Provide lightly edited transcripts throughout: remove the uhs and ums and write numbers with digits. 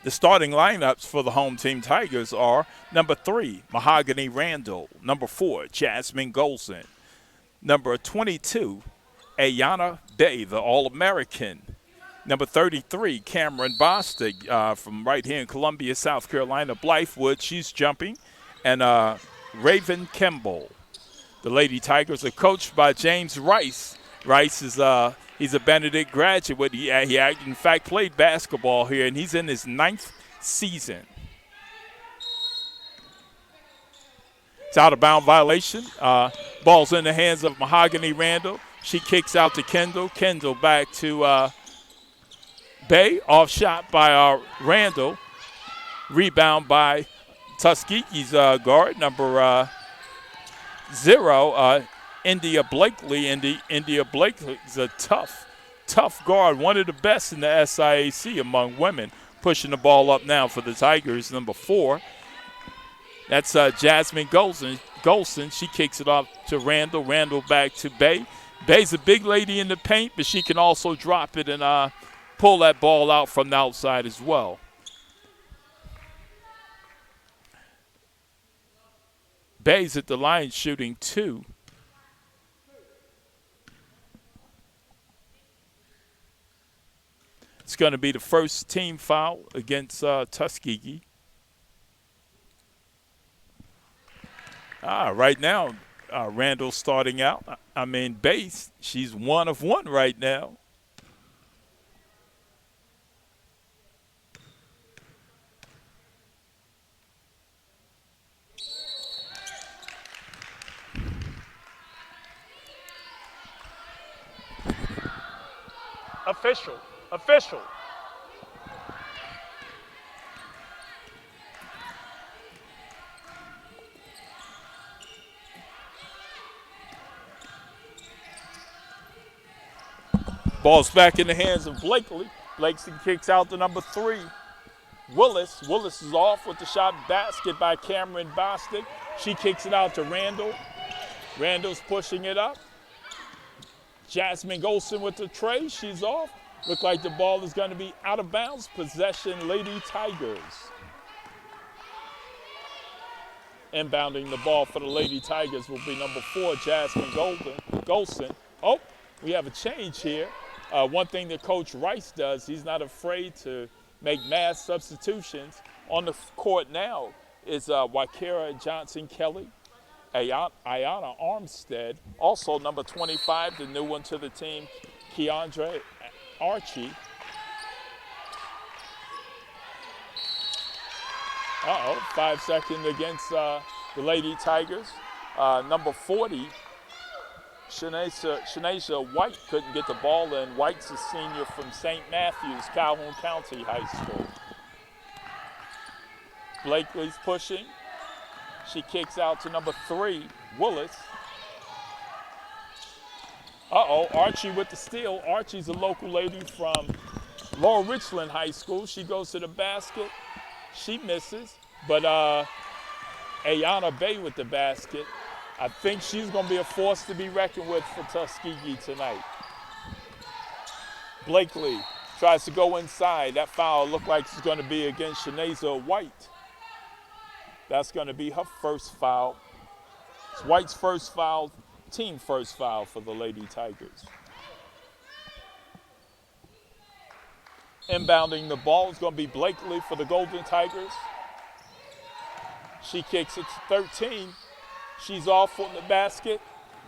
The starting lineups for the home team Tigers are number 3, Mahogany Randall. Number 4, Jasmine Golson. Number 22, Ayana Bay, the All-American. Number 33, Cameron Bostic from right here in Columbia, South Carolina. Blythewood, she's jumping. And Raven Kimball. The Lady Tigers are coached by James Rice. Rice is he's a Benedict graduate. He in fact played basketball here, and he's in his 9th season. It's out of bound violation. Ball's in the hands of Mahogany Randall. She kicks out to Kendall. Kendall back to Bay. Off shot by Randall. Rebound by Tuskegee's guard, number 0, India Blakely. India Blakely is a tough guard, one of the best in the SIAC among women. Pushing the ball up now for the Tigers, number 4. That's Jasmine Golson. She kicks it off to Randall. Randall back to Bay. Bay's a big lady in the paint, but she can also drop it and pull that ball out from the outside as well. Bay's at the line shooting 2. It's going to be the first team foul against Tuskegee. Right now, Randall starting out. Bay, she's 1 of 1 right now. Official. Ball's back in the hands of Blakely. Blakely kicks out to number 3, Willis. Willis is off with the shot basket by Cameron Bostic. She kicks it out to Randall. Randall's pushing it up. Jasmine Golson with the tray. She's off. Look like the ball is going to be out of bounds. Possession, Lady Tigers. Inbounding the ball for the Lady Tigers will be number 4, Jasmine Golson. Oh, we have a change here. One thing that Coach Rice does, he's not afraid to make mass substitutions. On the court now is Wakera Johnson-Kelly, Ayana Armstead, also number 25, the new one to the team, Keandre Archie. 5 seconds against the Lady Tigers. Number 40, Shanasia White couldn't get the ball in. White's a senior from St. Matthews, Calhoun County High School. Blakely's pushing. She kicks out to number 3, Willis. Archie with the steal. Archie's a local lady from Laurel Richland High School. She goes to the basket. She misses, but Ayana Bay with the basket. I think she's going to be a force to be reckoned with for Tuskegee tonight. Blakely tries to go inside. That foul looked like it's going to be against Shanasia White. That's going to be her first foul. It's White's first foul, team first foul for the Lady Tigers. Inbounding the ball is going to be Blakely for the Golden Tigers. She kicks it to 13. She's off on the basket.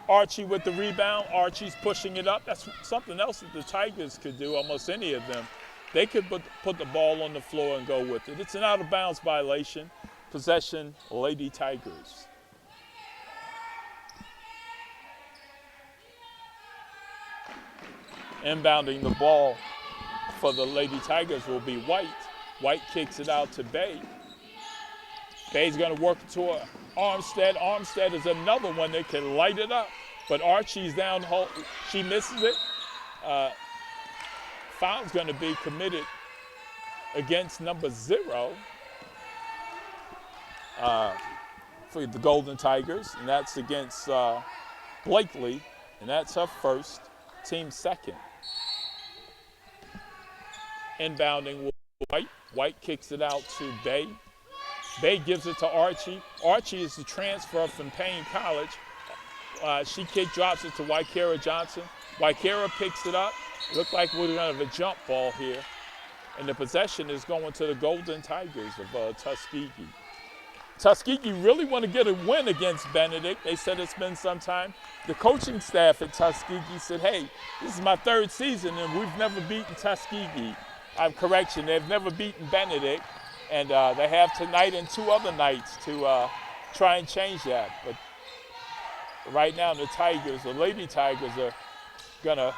Archie with the rebound. Archie's pushing it up. That's something else that the Tigers could do, almost any of them. They could put the ball on the floor and go with it. It's an out-of-bounds violation. Possession, Lady Tigers. Inbounding the ball for the Lady Tigers will be White. White kicks it out to Bay. Bay's going to work to Armstead. Armstead is another one that can light it up, but Archie's down. She misses it. Foul's going to be committed against number 0 for the Golden Tigers, and that's against Blakely, and that's her first, team second. Inbounding will White. White kicks it out to Bay. Bay gives it to Archie. Archie is the transfer from Payne College. She drops it to Waikara Johnson. Waikara picks it up. Look like we're going to have a jump ball here. And the possession is going to the Golden Tigers of Tuskegee. Tuskegee really want to get a win against Benedict. They said it's been some time. The coaching staff at Tuskegee said, hey, this is my third season and we've never beaten Tuskegee. Correction, they've never beaten Benedict. And they have tonight and 2 other nights to try and change that. But right now the Tigers, the Lady Tigers, are going to,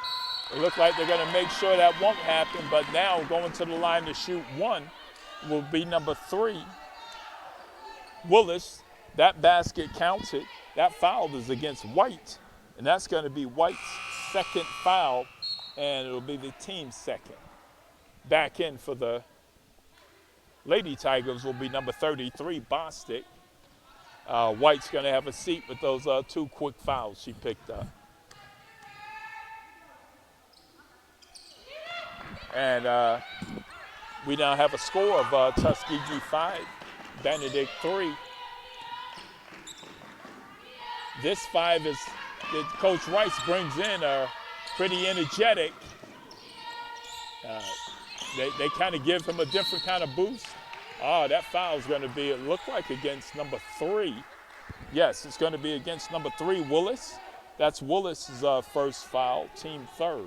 it look like they're going to make sure that won't happen. But now going to the line to shoot 1 will be number 3. Willis. That basket counted. That foul is against White, and that's going to be White's second foul, and it'll be the team's second. Back in for the Lady Tigers will be number 33, Bostic. White's going to have a seat with those 2 quick fouls she picked up. And we now have a score of Tuskegee 5. Benedict 3. This 5 is that Coach Rice brings in are pretty energetic. They kind of give him a different kind of boost. That foul is going to be, it looked like against number 3. Yes, it's going to be against number 3, Willis. That's Willis's first foul, team 3rd.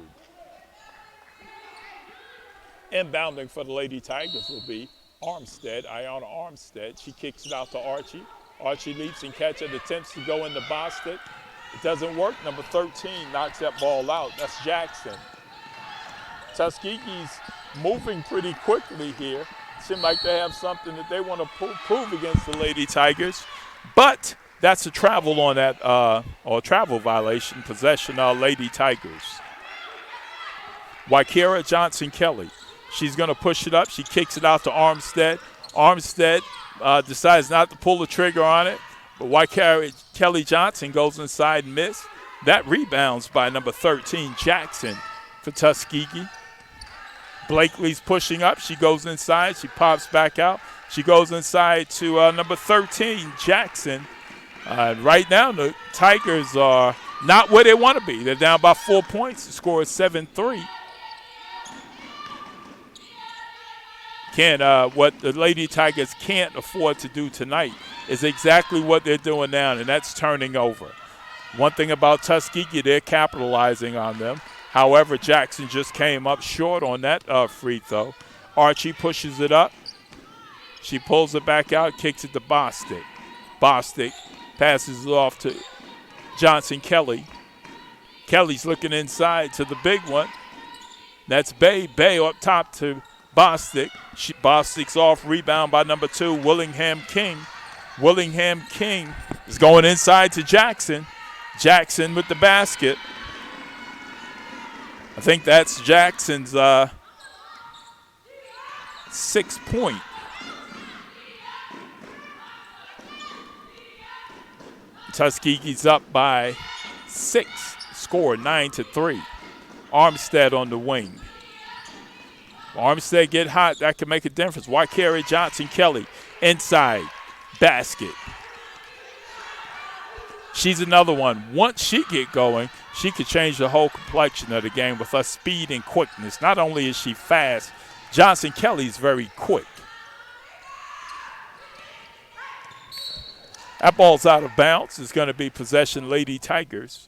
Inbounding for the Lady Tigers will be Armstead, Ayanna Armstead. She kicks it out to Archie. Archie leaps and catches, attempts to go into Bostic. It doesn't work. Number 13 knocks that ball out. That's Jackson. Tuskegee's moving pretty quickly here. Seems like they have something that they want to prove against the Lady Tigers. But that's a travel on that, or travel violation, possession of Lady Tigers. Waikara Johnson Kelly. She's going to push it up. She kicks it out to Armstead. Armstead decides not to pull the trigger on it, but Waikara Kelly Johnson goes inside and misses. That rebounds by number 13, Jackson, for Tuskegee. Blakely's pushing up. She goes inside. She pops back out. She goes inside to number 13, Jackson. Right now, the Tigers are not where they want to be. They're down by 4 points. The score is 7-3. What the Lady Tigers can't afford to do tonight is exactly what they're doing now, and that's turning over. One thing about Tuskegee, they're capitalizing on them. However, Jackson just came up short on that free throw. Archie pushes it up. She pulls it back out, kicks it to Bostic. Bostic passes it off to Johnson Kelly. Kelly's looking inside to the big one. That's Bay. Bay up top to Bostic. Bostic's off, rebound by number 2, Willingham King. Willingham King is going inside to Jackson. Jackson with the basket. I think that's Jackson's 6th point. Tuskegee's up by 6, score 9-3. Armstead on the wing. Armstead get hot, that can make a difference. Waikara Johnson Kelly inside, basket. She's another one. Once she get going, she could change the whole complexion of the game with her speed and quickness. Not only is she fast, Johnson Kelly's very quick. That ball's out of bounds. It's going to be possession Lady Tigers.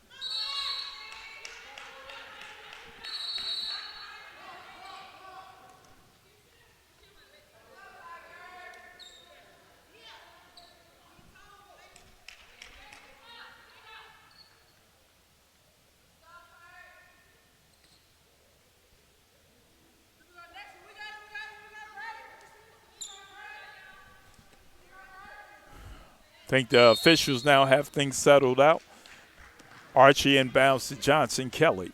I think the officials now have things settled out. Archie inbounds to Johnson Kelly.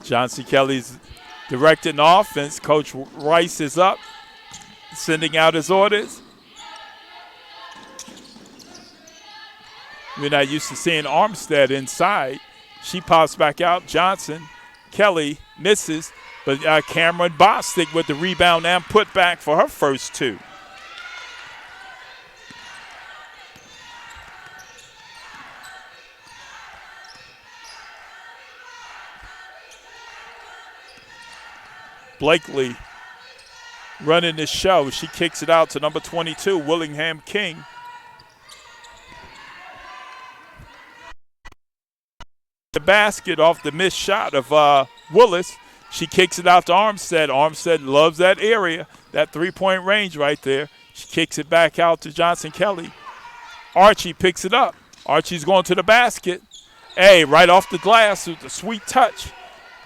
Johnson Kelly's directing the offense. Coach Rice is up, sending out his orders. We're not used to seeing Armstead inside. She pops back out. Johnson Kelly misses. But Cameron Bostic with the rebound and put back for her first two. Blakely running the show. She kicks it out to number 22, Willingham King. The basket off the missed shot of Willis. She kicks it out to Armstead. Armstead loves that area, that three-point range right there. She kicks it back out to Johnson Kelly. Archie picks it up. Archie's going to the basket. Hey, right off the glass with a sweet touch.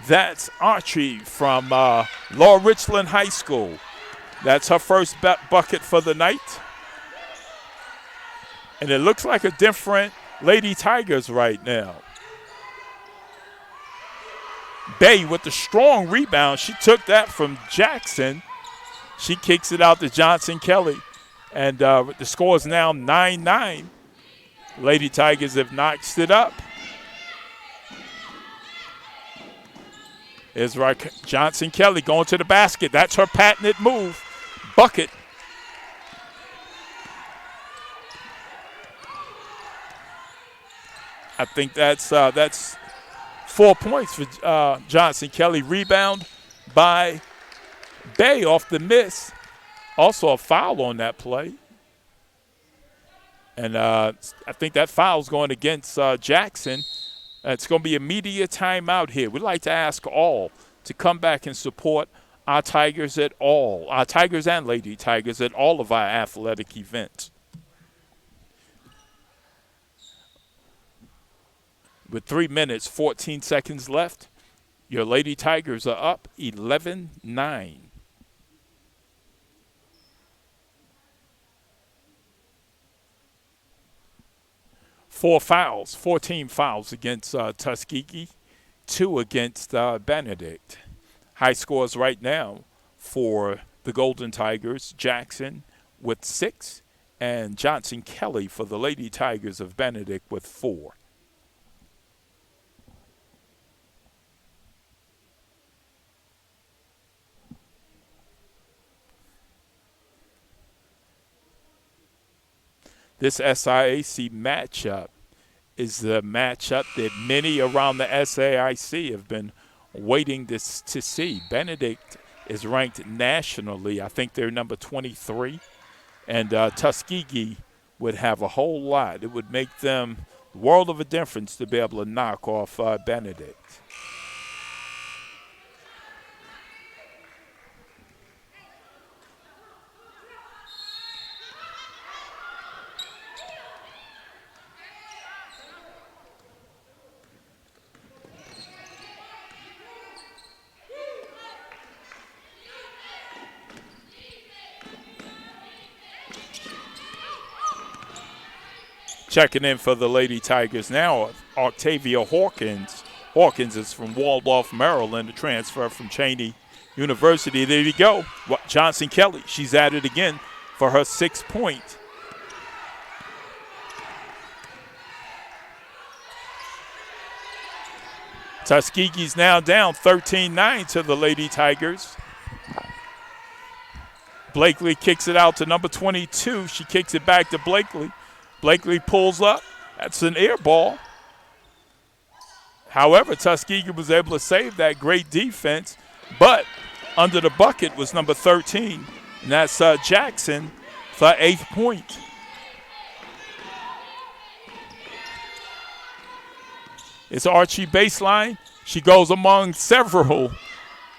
That's Archie from Laura Richland High School. That's her first bucket for the night. And it looks like a different Lady Tigers right now. Bay with the strong rebound. She took that from Jackson. She kicks it out to Johnson Kelly. And the score is now 9-9. Lady Tigers have notched it up. Is right, Johnson Kelly going to the basket. That's her patented move. Bucket. I think that's 4 points for Johnson Kelly. Rebound by Bay off the miss. Also a foul on that play. And I think that foul's going against Jackson. It's going to be a media timeout here. We'd like to ask all to come back and support our Tigers at all, our Tigers and Lady Tigers at all of our athletic events. With 3 minutes, 14 seconds left, your Lady Tigers are up 11-9. Four team fouls against Tuskegee, 2 against Benedict. High scores right now for the Golden Tigers, Jackson with 6, and Johnson Kelly for the Lady Tigers of Benedict with 4. This SIAC matchup is the matchup that many around the SIAC have been waiting to see. Benedict is ranked nationally. I think they're number 23. And Tuskegee would have a whole lot. It would make them a world of a difference to be able to knock off Benedict. Checking in for the Lady Tigers now, Octavia Hawkins. Hawkins is from Waldorf, Maryland, a transfer from Cheney University. There you go. Johnson Kelly, she's at it again for her 6th point. Tuskegee's now down 13-9 to the Lady Tigers. Blakely kicks it out to number 22. She kicks it back to Blakely. Blakely pulls up. That's an air ball. However, Tuskegee was able to save that great defense, but under the bucket was number 13, and that's Jackson for 8th point. It's Archie baseline. She goes among several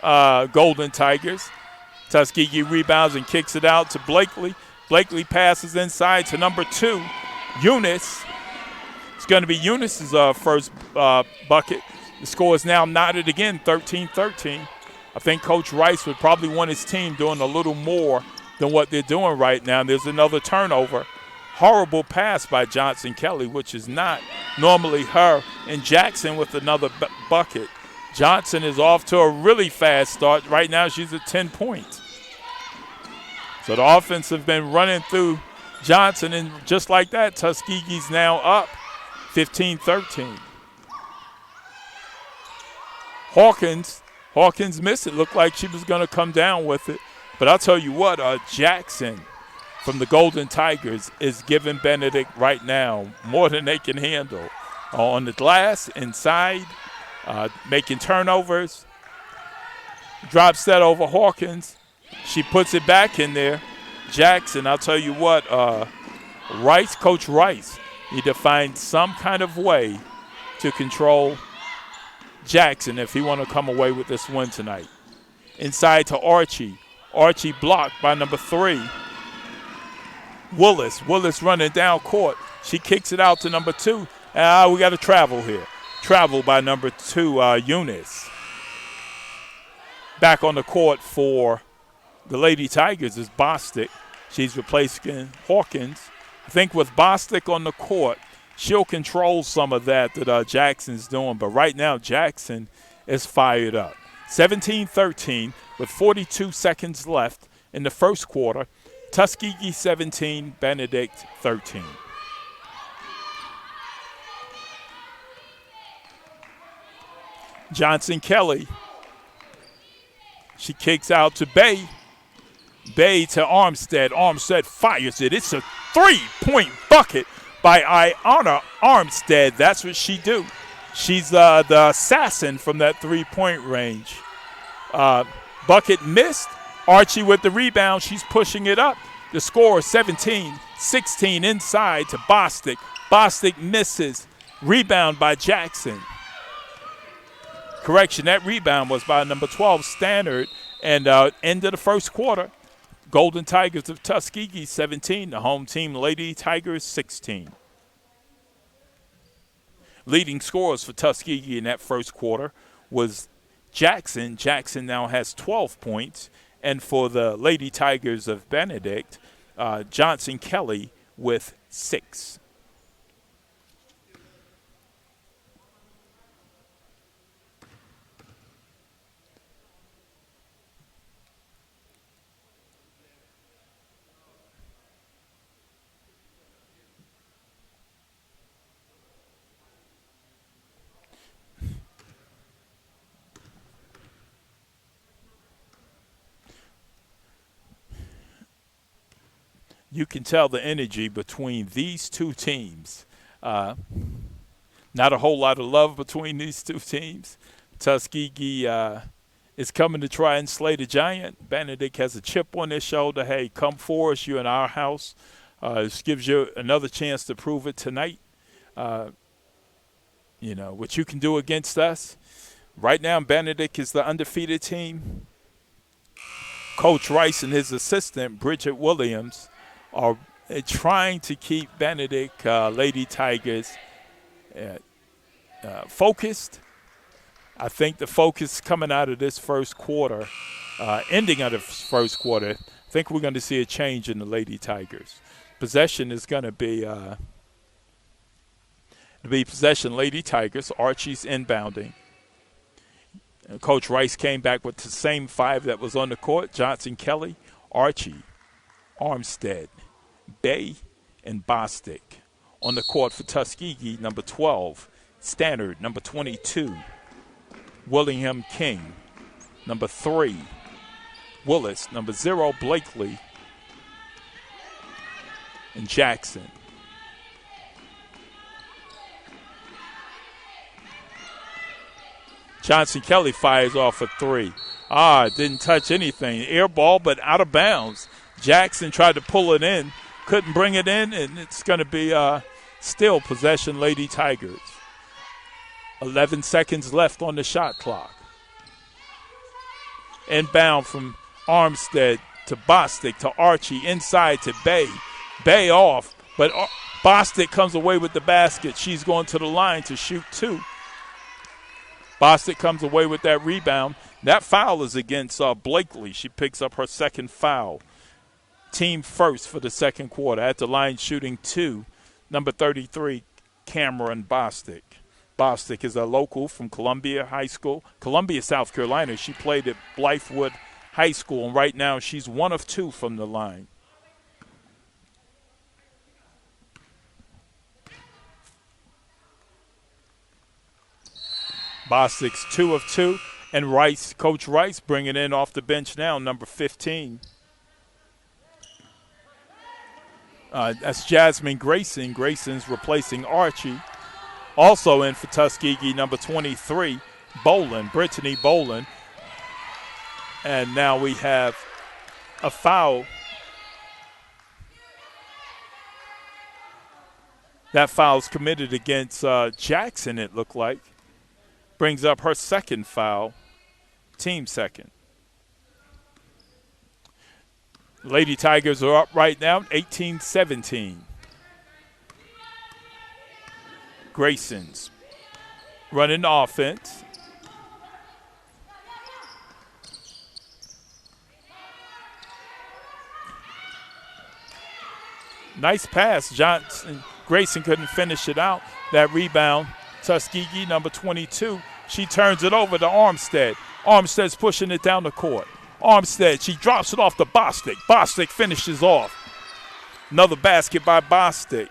Golden Tigers. Tuskegee rebounds and kicks it out to Blakely. Blakely passes inside to number 2. Eunice. It's going to be Eunice's first bucket. The score is now knotted again, 13-13. I think Coach Rice would probably want his team doing a little more than what they're doing right now. There's another turnover. Horrible pass by Johnson Kelly, which is not normally her. And Jackson with another bucket. Johnson is off to a really fast start. Right now she's at 10 points. So the offense have been running through Johnson, and just like that, Tuskegee's now up 15-13. Hawkins Hawkins missed it. Looked like she was going to come down with it. But I'll tell you what, Jackson from the Golden Tigers is giving Benedict right now more than they can handle. On the glass, inside, making turnovers. Drops that over Hawkins. She puts it back in there. Jackson, I'll tell you what, Coach Rice, need to find some kind of way to control Jackson if he want to come away with this win tonight. Inside to Archie. Archie blocked by number 3. Willis running down court. She kicks it out to number 2. We got to travel here. Travel by number 2, Eunice. Back on the court for the Lady Tigers is Bostic. She's replacing Hawkins. I think with Bostic on the court, she'll control some of that Jackson's doing. But right now, Jackson is fired up. 17-13 with 42 seconds left in the first quarter. Tuskegee 17, Benedict 13. Johnson-Kelly. She kicks out to Bay. Bay to Armstead. Armstead fires it. It's a 3-point bucket by Iana Armstead. That's what she do. She's the assassin from that 3-point range. Bucket missed. Archie with the rebound. She's pushing it up. The score is 17-16 inside to Bostic. Bostic misses. Rebound by Jackson. Correction, that rebound was by number 12, Stannard. And end of the first quarter, Golden Tigers of Tuskegee 17, the home team Lady Tigers 16. Leading scorers for Tuskegee in that first quarter was Jackson. Jackson now has 12 points. And for the Lady Tigers of Benedict, Johnson-Kelly with 6. You can tell the energy between these two teams. Not a whole lot of love between these two teams. Tuskegee is coming to try and slay the giant. Benedict has a chip on his shoulder. Hey, come for us. You're in our house. This gives you another chance to prove it tonight. What you can do against us. Right now, Benedict is the undefeated team. Coach Rice and his assistant, Bridget Williams, are trying to keep Benedict Lady Tigers focused. I think the focus coming out of this first quarter, ending of the first quarter, I think we're going to see a change in the Lady Tigers. Possession is going to be possession Lady Tigers. Archie's inbounding. And Coach Rice came back with the same 5 that was on the court. Johnson-Kelly, Archie, Armstead, Bay, and Bostic. On the court for Tuskegee, number 12, Stannard, number 22, William King, number 3, Willis, number 0, Blakely, and Jackson. Johnson-Kelly fires off a 3. Didn't touch anything. Air ball, but out of bounds. Jackson tried to pull it in, couldn't bring it in, and it's going to be still possession Lady Tigers. 11 seconds left on the shot clock. Inbound from Armstead to Bostic to Archie, inside to Bay. Bay off, but Bostic comes away with the basket. She's going to the line to shoot 2. Bostic comes away with that rebound. That foul is against Blakely. She picks up her second foul. Team first for the second quarter. At the line shooting 2, number 33, Cameron Bostic. Bostic is a local from Columbia High School. Columbia, South Carolina. She played at Blythewood High School, and right now she's 1 of 2 from the line. Bostic's 2 of 2. And Coach Rice bringing in off the bench now, number 15. That's Jasmine Grayson. Grayson's replacing Archie. Also in for Tuskegee, number 23, Brittany Boland. And now we have a foul. That foul's committed against Jackson, it looked like. Brings up her second foul, team second. Lady Tigers are up right now, 18-17. Grayson's running the offense. Nice pass. Grayson couldn't finish it out. That rebound, Tuskegee, number 22. She turns it over to Armstead. Armstead's pushing it down the court. Armstead, she drops it off to Bostic. Bostic finishes off. Another basket by Bostic.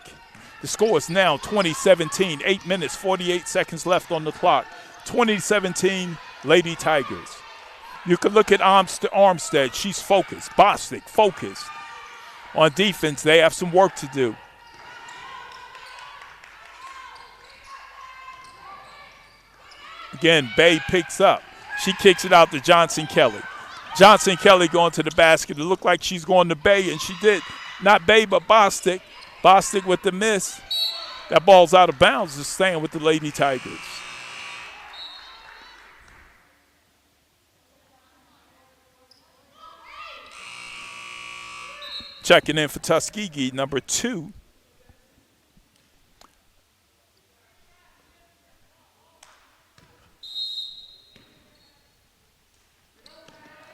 The score is now 20-17, 8 minutes, 48 seconds left on the clock. 20-17, Lady Tigers. You can look at Armstead. She's focused. Bostic, focused. On defense, they have some work to do. Again, Bay picks up. She kicks it out to Johnson Kelly. Johnson Kelly going to the basket. It looked like she's going to Bay, and she did. Not Bay, but Bostic. Bostic with the miss. That ball's out of bounds. It's staying with the Lady Tigers. Checking in for Tuskegee, number 2.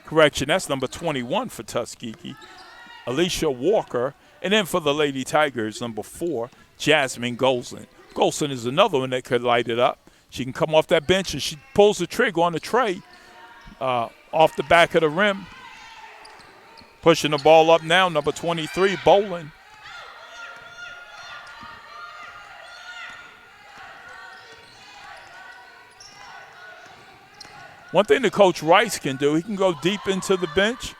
Correction, that's number 21 for Tuskegee, Alicia Walker. And then for the Lady Tigers, number 4, Jasmine Golson. Golson is another one that could light it up. She can come off that bench and she pulls the trigger on the tray off the back of the rim. Pushing the ball up now, number 23, Boland. One thing that Coach Rice can do, he can go deep into the bench.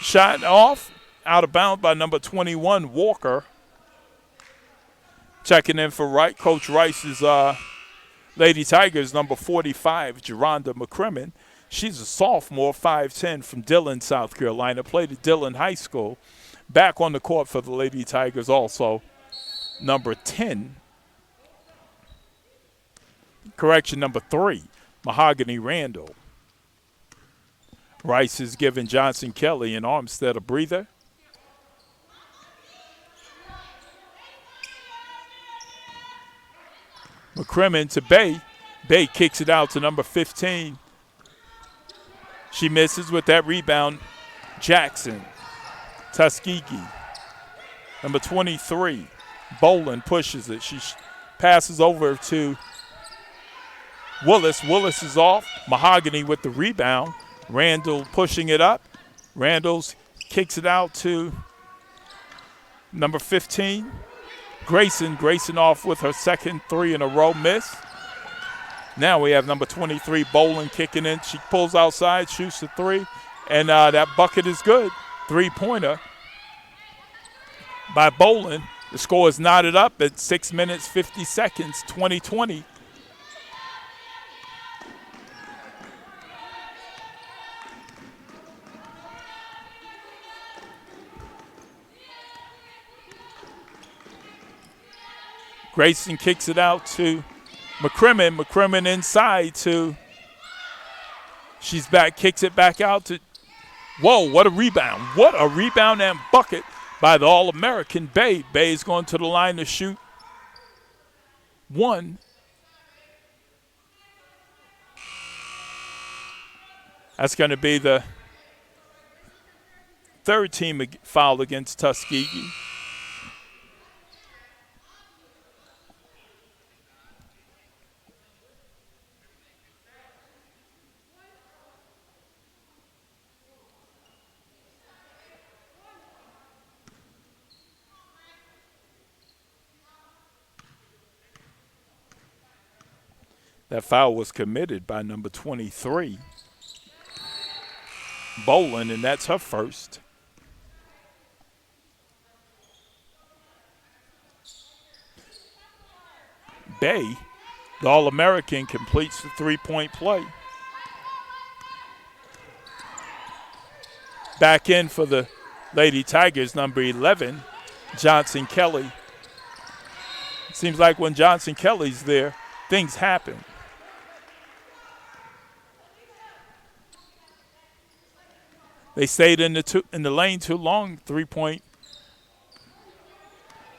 Shot off, out of bounds by number 21, Walker. Checking in for Coach Rice's Lady Tigers, number 45, Geronda McCrimmon. She's a sophomore, 5'10", from Dillon, South Carolina. Played at Dillon High School. Back on the court for the Lady Tigers also, number 10. Correction, number 3, Mahogany Randall. Rice is giving Johnson Kelly and Armstead a breather. McCrimmon to Bay. Bay kicks it out to number 15. She misses with that rebound. Jackson. Tuskegee. Number 23. Boland pushes it. She passes over to Willis. Willis is off. Mahogany with the rebound. Randall pushing it up. Randall's kicks it out to number 15. Grayson off with her second 3 in a row miss. Now we have number 23, Boland, kicking in. She pulls outside, shoots the 3, and that bucket is good. 3-pointer by Boland. The score is knotted up at 6 minutes, 50 seconds, 20-20. Grayson kicks it out to McCrimmon. McCrimmon inside to, she's back, kicks it back out to, whoa, what a rebound. What a rebound and bucket by the All-American Bay. Bay's going to the line to shoot 1. That's going to be the 3rd team foul against Tuskegee. That foul was committed by number 23, Bolin, and that's her first. Bay, the All-American, completes the three-point play. Back in for the Lady Tigers, number 11, Johnson Kelly. It seems like when Johnson Kelly's there, things happen. They stayed in the lane too long.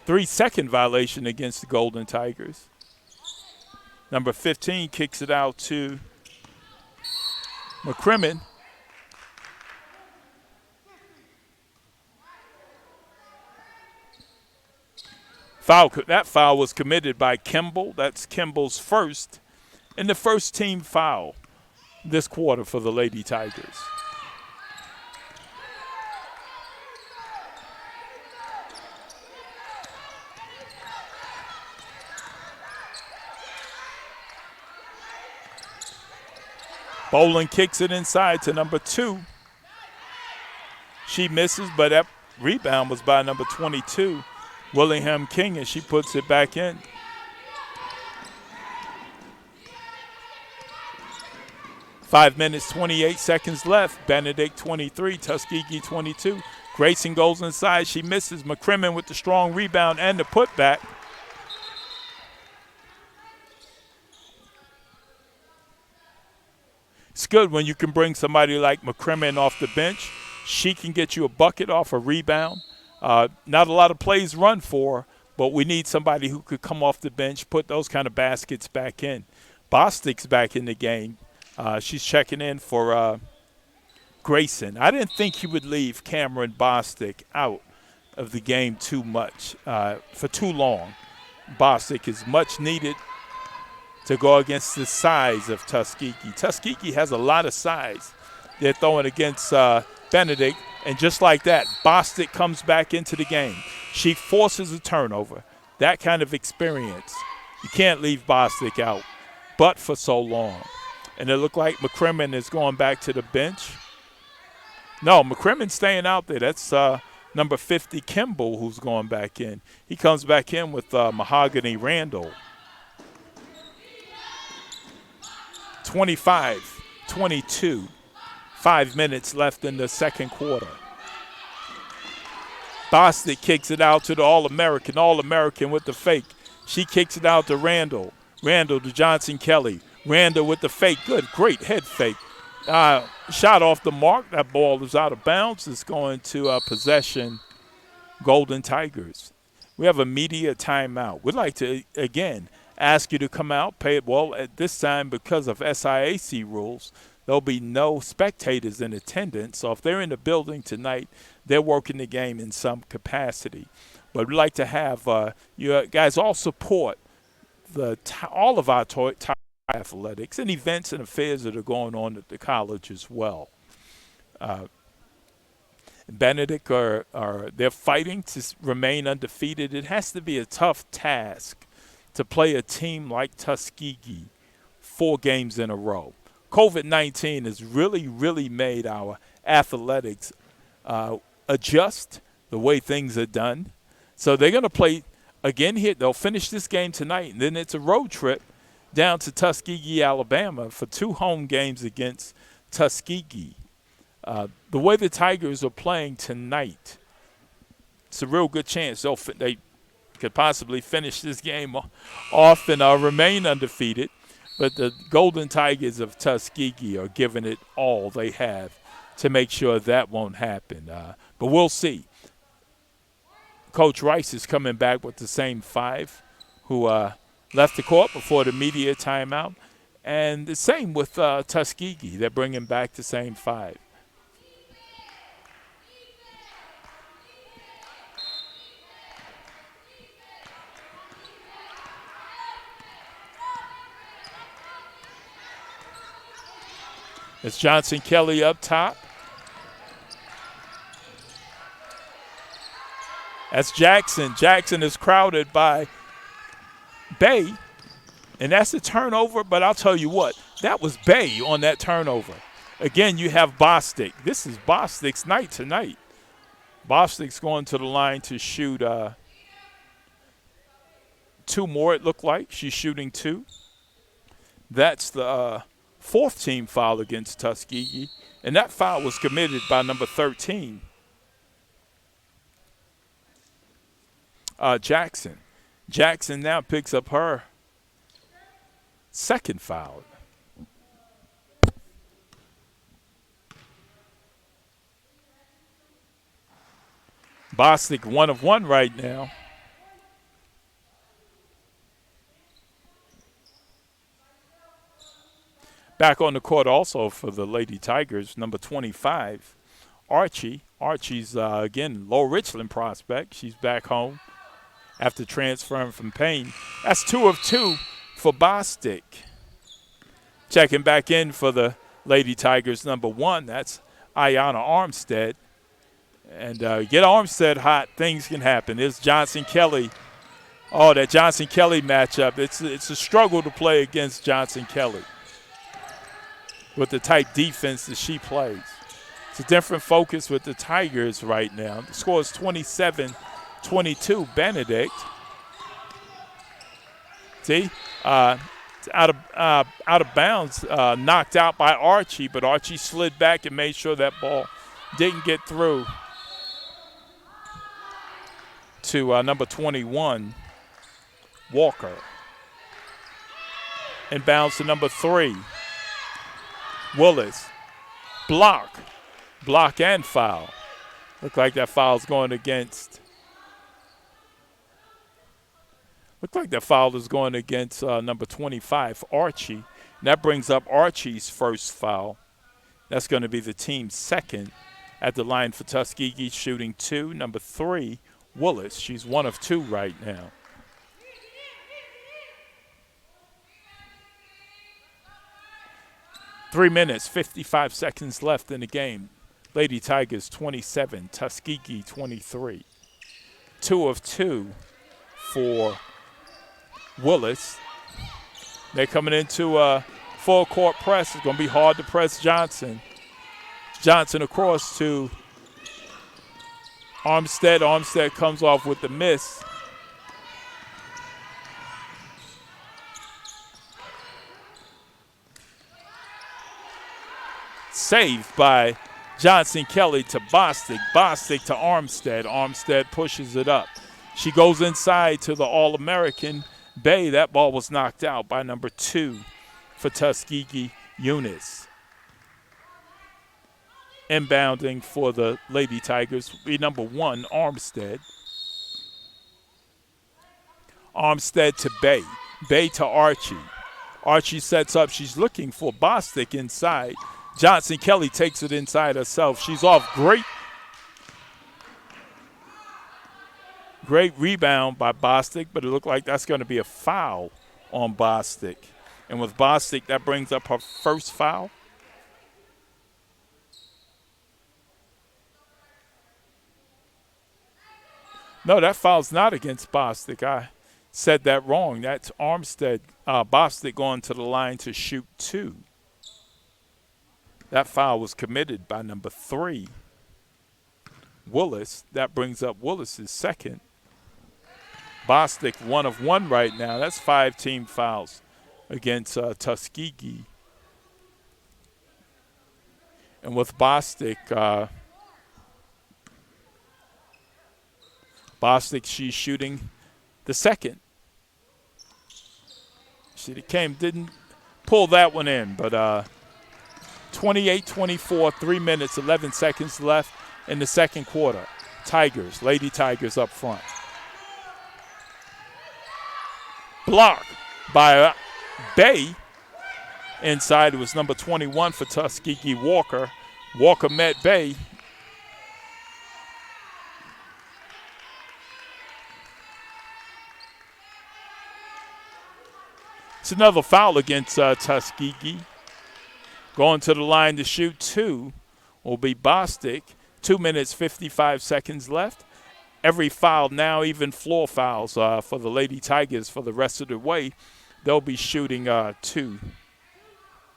3-second violation against the Golden Tigers. Number 15 kicks it out to McCrimmon. That foul was committed by Kimball. That's Kimball's first, and the first team foul this quarter for the Lady Tigers. Bolin kicks it inside to number 2. She misses, but that rebound was by number 22, Willingham King, and she puts it back in. Five minutes, 28 seconds left. Benedict 23, Tuskegee 22. Grayson goes inside. She misses. McCrimmon with the strong rebound and the putback. It's good when you can bring somebody like McCrimmon off the bench. She can get you a bucket off a rebound. Not a lot of plays run for her, but we need somebody who could come off the bench, put those kind of baskets back in. Bostic's back in the game. She's checking in for Grayson. I didn't think he would leave Cameron Bostic out of the game too much, for too long. Bostic is much needed to go against the size of Tuskegee. Tuskegee has a lot of size. They're throwing against Benedict, and just like that, Bostic comes back into the game. She forces a turnover. That kind of experience, you can't leave Bostic out, but for so long. And it looked like McCrimmon is going back to the bench. No, McCrimmon's staying out there. That's number 50, Kimball, who's going back in. He comes back in with Mahogany Randall. 25-22. 5 minutes left in the second quarter. Bostic kicks it out to the All-American. All-American with the fake. She kicks it out to Randall. Randall to Johnson Kelly. Randall with the fake. Good, great head fake. Shot off the mark. That ball is out of bounds. It's going to possession Golden Tigers. We have a media timeout. We'd like to, again, ask you to come out, pay it. Well, at this time, because of SIAC rules, there'll be no spectators in attendance. So if they're in the building tonight, they're working the game in some capacity. But we'd like to have you guys all support all of our athletics and events and affairs that are going on at the college as well. Benedict they're fighting to remain undefeated. It has to be a tough task to play a team like Tuskegee 4 games in a row. COVID-19 has really, really made our athletics adjust the way things are done. So they're going to play again here. They'll finish this game tonight, and then it's a road trip down to Tuskegee, Alabama for 2 home games against Tuskegee. The way the Tigers are playing tonight, it's a real good chance they could possibly finish this game off and remain undefeated. But the Golden Tigers of Tuskegee are giving it all they have to make sure that won't happen. But we'll see. Coach Rice is coming back with the same 5 who left the court before the media timeout. And the same with Tuskegee. They're bringing back the same 5. It's Johnson Kelly up top. That's Jackson. Jackson is crowded by Bay. And that's a turnover, but I'll tell you what, that was Bay on that turnover. Again, you have Bostic. This is Bostic's night tonight. Bostic's going to the line to shoot two more, it looked like. She's shooting two. That's the fourth team foul against Tuskegee. And that foul was committed by number 13, Jackson. Jackson now picks up her second foul. Bostic 1 of 1 right now. Back on the court also for the Lady Tigers, number 25, Archie. Archie's, again, Low Richland prospect. She's back home after transferring from Payne. That's 2 of 2 for Bostic. Checking back in for the Lady Tigers, number 1, that's Ayanna Armstead. And get Armstead hot, things can happen. There's Johnson-Kelly. Oh, that Johnson-Kelly matchup. It's a struggle to play against Johnson-Kelly with the type defense that she plays. It's a different focus with the Tigers right now. The score is 27-22, Benedict. See, out of bounds, knocked out by Archie, but Archie slid back and made sure that ball didn't get through to number 21, Walker. Inbounds to number 3, Willis. Block and foul. Look like that foul's going against. Look like that foul is going against number 25, Archie. And that brings up Archie's first foul. That's going to be the team's second at the line for Tuskegee, shooting 2. Number 3, Willis. She's 1 of 2 right now. Three minutes, 55 seconds left in the game. Lady Tigers 27, Tuskegee 23. 2 of 2 for Willis. They're coming into a full court press. It's going to be hard to press Johnson. Johnson across to Armstead. Armstead comes off with the miss. Saved by Johnson-Kelly to Bostic. Bostic to Armstead. Armstead pushes it up. She goes inside to the All-American Bay. That ball was knocked out by number 2 for Tuskegee, Eunice. Inbounding for the Lady Tigers will be number 1, Armstead. Armstead to Bay. Bay to Archie. Archie sets up. She's looking for Bostic inside. Johnson-Kelly takes it inside herself. She's off. Great rebound by Bostic, but it looked like that's going to be a foul on Bostic. And with Bostic, that brings up her first foul. No, that foul's not against Bostic. I said that wrong. That's Armstead. Bostic going to the line to shoot 2. That foul was committed by number 3, Willis. That brings up Willis's second. Bostic 1 of 1 right now. That's 5 team fouls against Tuskegee. And with Bostic, she's shooting the second. She didn't pull that one in, but 28-24, 3 minutes, 11 seconds left in the second quarter. Tigers, Lady Tigers up front. Block by Bay. Inside it was number 21 for Tuskegee, Walker. Walker met Bay. It's another foul against Tuskegee. Going to the line to shoot 2 will be Bostic. 2 minutes, 55 seconds left. Every foul now, even floor fouls for the Lady Tigers for the rest of the way. they'll be shooting 2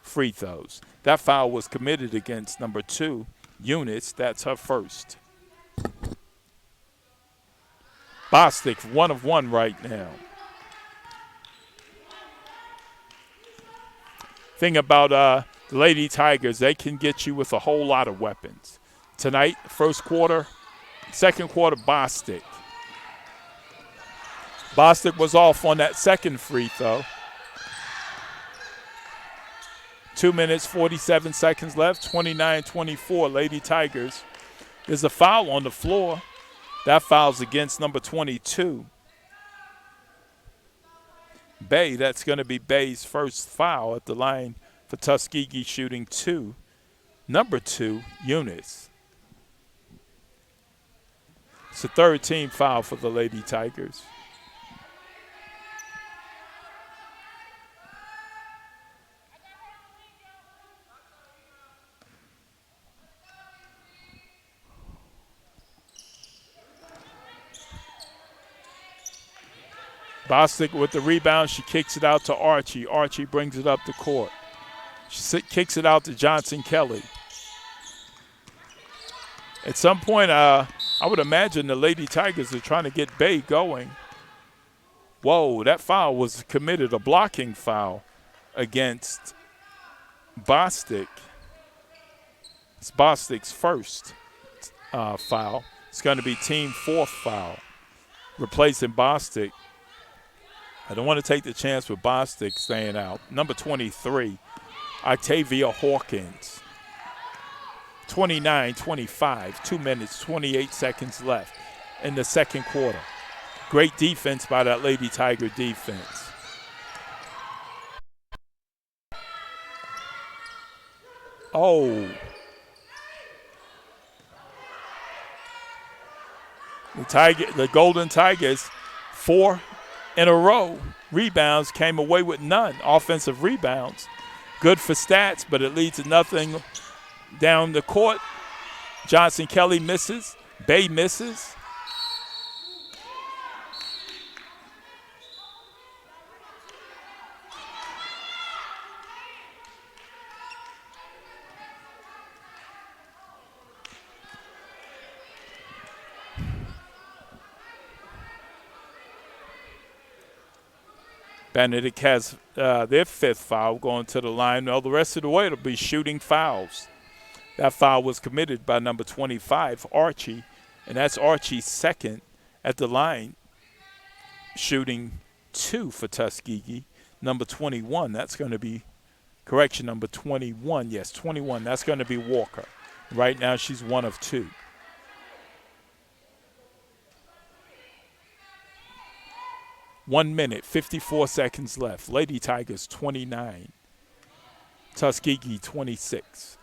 free throws. That foul was committed against number 2, Eunice. That's her first. Bostic, 1 of 1 right now. Thing about the Lady Tigers, they can get you with a whole lot of weapons. Tonight, first quarter, second quarter, Bostic. Bostic was off on that second free throw. 2 minutes, 47 seconds left, 29-24, Lady Tigers. There's a foul on the floor. That foul's against number 22. Bay, that's going to be Bay's first foul at the line for Tuskegee, shooting 2. Number 2, Eunice. It's the third team foul for the Lady Tigers. Bostic with the rebound. She kicks it out to Archie. Archie brings it up the court. She kicks it out to Johnson Kelly. At some point, I would imagine the Lady Tigers are trying to get Bay going. Whoa, that foul was committed, a blocking foul against Bostic. It's Bostic's first foul. It's going to be team 4th foul, replacing Bostic. I don't want to take the chance with Bostic staying out. Number 23, Octavia Hawkins. 29-25, 2 minutes, 28 seconds left in the second quarter. Great defense by that Lady Tiger defense. Oh. The Golden Tigers, 4 in a row. Rebounds, came away with none. Offensive rebounds. Good for stats, but it leads to nothing down the court. Johnson Kelly misses. Bay misses. Benedict has their 5th foul going to the line. Well, the rest of the way it'll be shooting fouls. That foul was committed by number 25, Archie, and that's Archie's second at the line, shooting 2 for Tuskegee. Number 21, that's going to be, correction, number 21, yes, 21, that's going to be Walker. Right now she's 1 of 2. One minute, 54 seconds left. Lady Tigers 29, Tuskegee 26.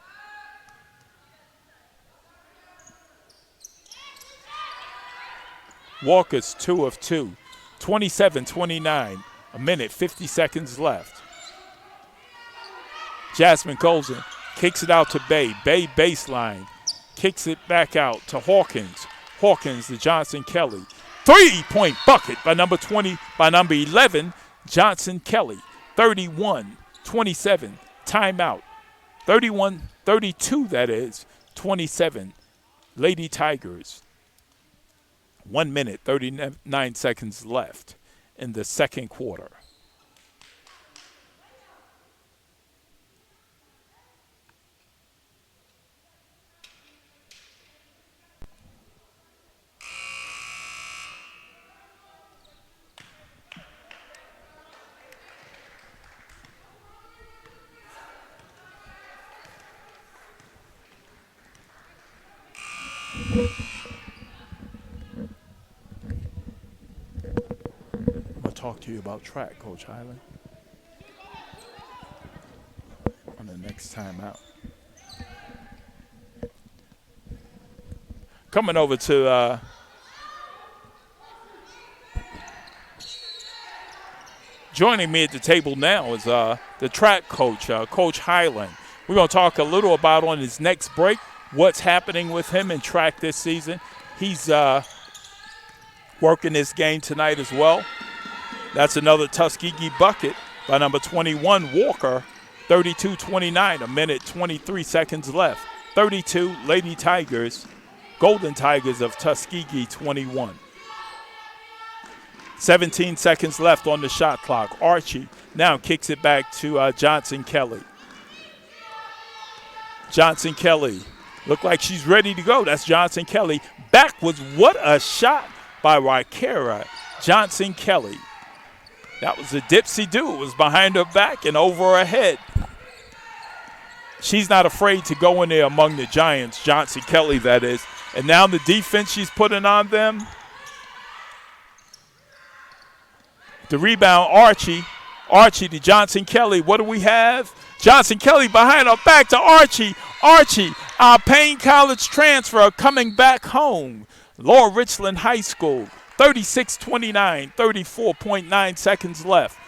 Walker's 2 of 2, 27-29, a minute, 50 seconds left. Jasmine Colson kicks it out to Bay. Bay baseline, kicks it back out to Hawkins. Hawkins to Johnson Kelly. 3-point bucket by number 11, Johnson Kelly. 31-27, timeout. 31-32, that is, 27, Lady Tigers. 1 minute, 39 seconds left in the second quarter. Talk to you about track, Coach Highland, on the next time out. Coming over to joining me at the table now is the track coach, Coach Highland. We're going to talk a little about on his next break what's happening with him in track this season. He's working this game tonight as well. That's another Tuskegee bucket by number 21, Walker, 32-29, a minute 23 seconds left. 32, Lady Tigers, Golden Tigers of Tuskegee, 21. 17 seconds left on the shot clock. Archie now kicks it back to Johnson Kelly. Johnson Kelly look like she's ready to go. That's Johnson Kelly. Backwards, what a shot by Raikera Johnson Kelly. That was a dipsy-do. It was behind her back and over her head. She's not afraid to go in there among the Giants, Johnson Kelly, that is. And now the defense she's putting on them. The rebound, Archie. Archie to Johnson Kelly. What do we have? Johnson Kelly behind her back to Archie. Archie, our Payne College transfer, coming back home. Laura Richland High School. 36-29, 34.9 seconds left.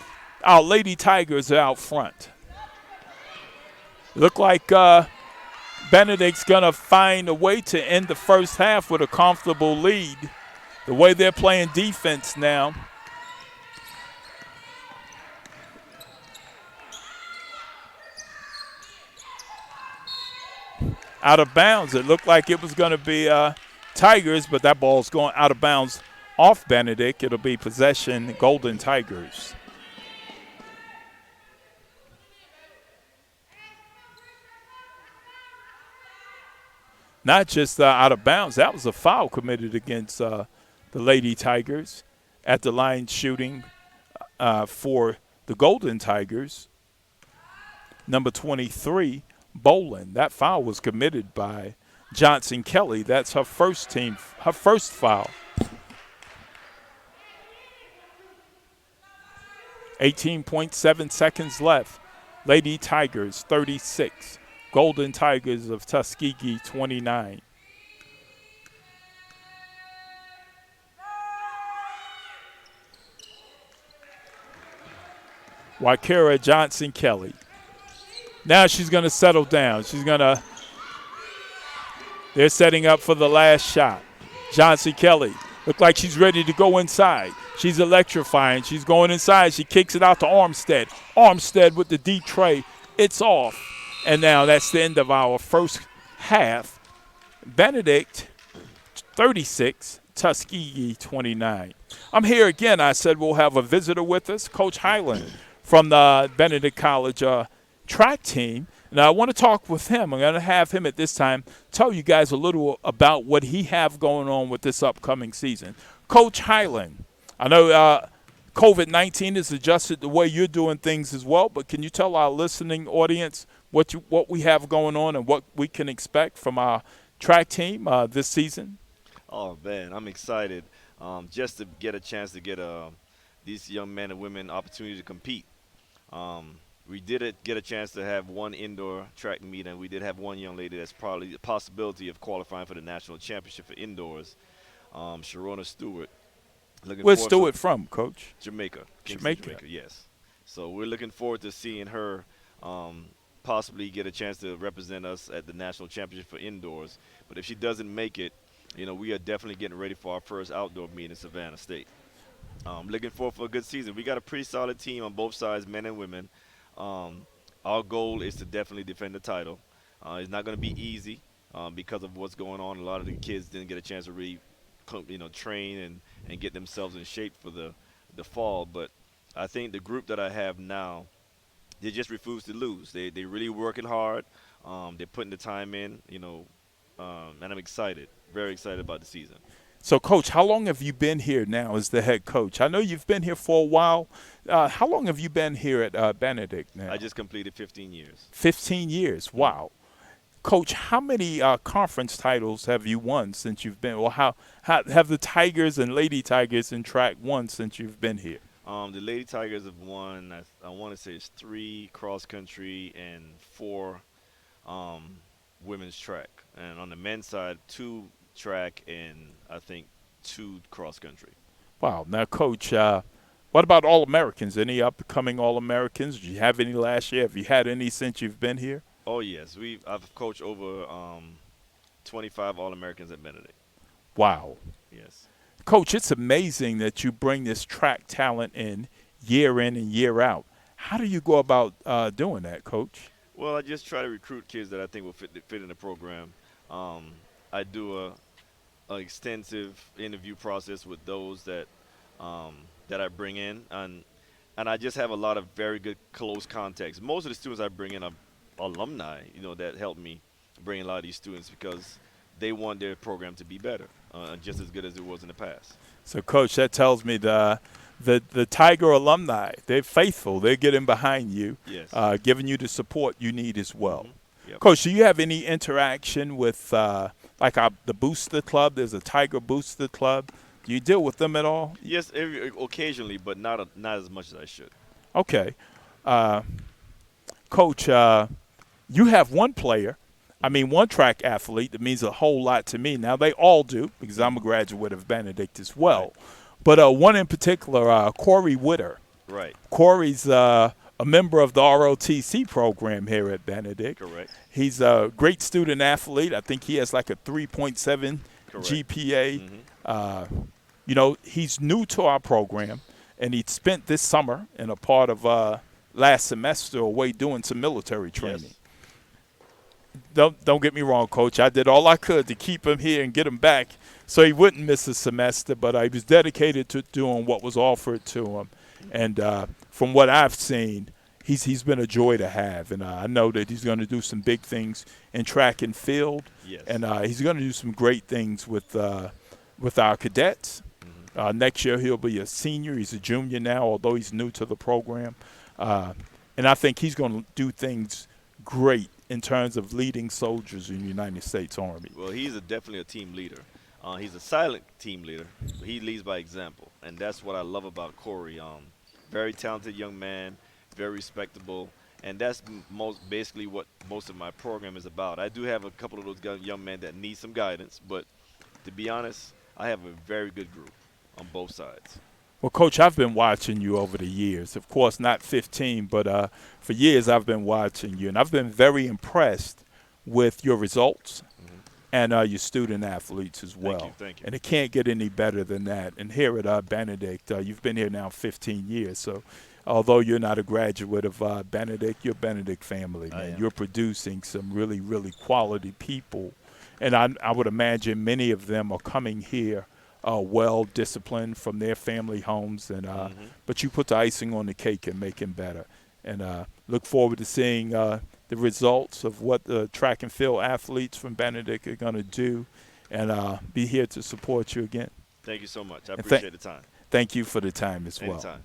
Our Lady Tigers are out front. Look like Benedict's going to find a way to end the first half with a comfortable lead. The way they're playing defense now. Out of bounds. It looked like it was going to be Tigers, but that ball's going out of bounds off Benedict. It'll be possession, Golden Tigers. Not just out of bounds. That was a foul committed against the Lady Tigers at the line shooting for the Golden Tigers. Number 23, Bolin. That foul was committed by Johnson Kelly. That's her first foul. 18.7 seconds left. Lady Tigers 36. Golden Tigers of Tuskegee 29. Raikera Johnson Kelly. Now she's going to settle down. They're setting up for the last shot. Johnson Kelly look like she's ready to go inside. She's electrifying. She's going inside. She kicks it out to Armstead. Armstead with the deep tray. It's off. And now that's the end of our first half. Benedict, 36, Tuskegee, 29. I'm here again. I said we'll have a visitor with us, Coach Highland from the Benedict College track team. And I want to talk with him. I'm going to have him at this time tell you guys a little about what he have going on with this upcoming season. Coach Highland, I know COVID-19 has adjusted the way you're doing things as well, but can you tell our listening audience what we have going on and what we can expect from our track team this season? Oh, man, I'm excited just to get a chance to get these young men and women opportunity to compete. We did get a chance to have one indoor track meet, and we did have one young lady that's probably the possibility of qualifying for the national championship for indoors, Sharona Stewart. Where's Stewart from, Coach? Jamaica. Jamaica, yes. So we're looking forward to seeing her possibly get a chance to represent us at the national championship for indoors. But if she doesn't make it, we are definitely getting ready for our first outdoor meet in Savannah State. Looking forward for a good season. We got a pretty solid team on both sides, men and women. Our goal is to definitely defend the title. It's not going to be easy because of what's going on. A lot of the kids didn't get a chance to really, train and get themselves in shape for the fall. But I think the group that I have now, they just refuse to lose. They really working hard. They're putting the time in, and I'm excited, very excited about the season. So, Coach, how long have you been here now as the head coach? I know you've been here for a while. How long have you been here at Benedict now? I just completed 15 years. 15 years, wow. Coach, how many conference titles have you won since you've been? Well, how have the Tigers and Lady Tigers in track won since you've been here? The Lady Tigers have won, I want to say it's 3 cross-country and 4 women's track. And on the men's side, 2 track and I think 2 cross-country. Wow. Now, Coach, what about All-Americans? Any upcoming All-Americans? Did you have any last year? Have you had any since you've been here? Oh, yes. I've coached over 25 All-Americans at Benedict. Wow. Yes. Coach, it's amazing that you bring this track talent in and year out. How do you go about doing that, Coach? Well, I just try to recruit kids that I think will fit in the program. Um, I do a extensive interview process with those um, that I bring in, and I just have a lot of very good close contacts. Most of the students I bring in are alumni, that help me bring a lot of these students because they want their program to be better, just as good as it was in the past. So, Coach, that tells me the Tiger alumni, they're faithful. They're getting behind you, Yes. giving you the support you need as well. Yep. Coach, do you have any interaction with the Booster Club? There's a Tiger Booster Club. Do you deal with them at all? Yes, occasionally, but not as much as I should. Okay. Uh, Coach, you have one player, one track athlete that means a whole lot to me. Now, they all do because I'm a graduate of Benedict as well. Right. But one in particular, Corey Witter. Right. Corey's a member of the ROTC program here at Benedict. Correct. He's a great student athlete. I think he has like a 3.7 Correct. GPA. Mm-hmm. He's new to our program, and he spent this summer in a part of last semester away doing some military training. Yes. Don't get me wrong, Coach. I did all I could to keep him here and get him back so he wouldn't miss a semester, but I was dedicated to doing what was offered to him. And from what I've seen, he's been a joy to have. And I know that he's going to do some big things in track and field. Yes. And he's going to do some great things with our cadets. Mm-hmm. Next year he'll be a senior. He's a junior now, although he's new to the program. And I think he's going to do things great in terms of leading soldiers in the United States Army. Well, he's definitely a team leader. He's a silent team leader, but he leads by example, and that's what I love about Corey. Very talented young man, very respectable, and that's basically what most of my program is about. I do have a couple of those young men that need some guidance, but to be honest, I have a very good group on both sides. Well, Coach, I've been watching you over the years. Of course, not 15, but for years I've been watching you, and I've been very impressed with your results and your student athletes as well. Thank you. And it can't get any better than that. And here at Benedict, you've been here now 15 years. So although you're not a graduate of Benedict, you're Benedict family, man. You're producing some really, really quality people. And I would imagine many of them are coming here well-disciplined from their family homes. And but you put the icing on the cake and make them better. And look forward to seeing the results of what the track and field athletes from Benedict are going to do, and be here to support you again. Thank you so much. I appreciate the time. Thank you for the time as well. Anytime.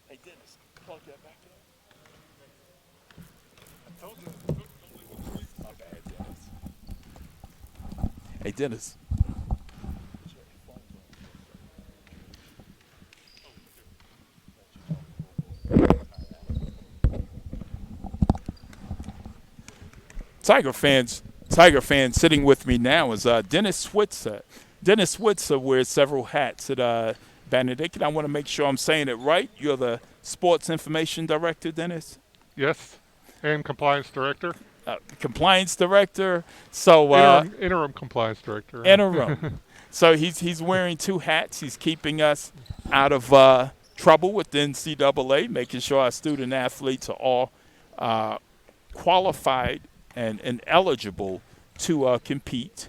Hey, Dennis, plug that back in. I told you. My bad, Dennis. Hey, Dennis. Tiger fans sitting with me now is Dennis Switzer. Dennis Switzer wears several hats at Benedict, and I want to make sure I'm saying it right. You're the Sports Information Director, Dennis? Yes, and Compliance Director. Compliance Director. So Interim Compliance Director. Interim. So he's wearing two hats. He's keeping us out of trouble with the NCAA, making sure our student athletes are all qualified and eligible to compete.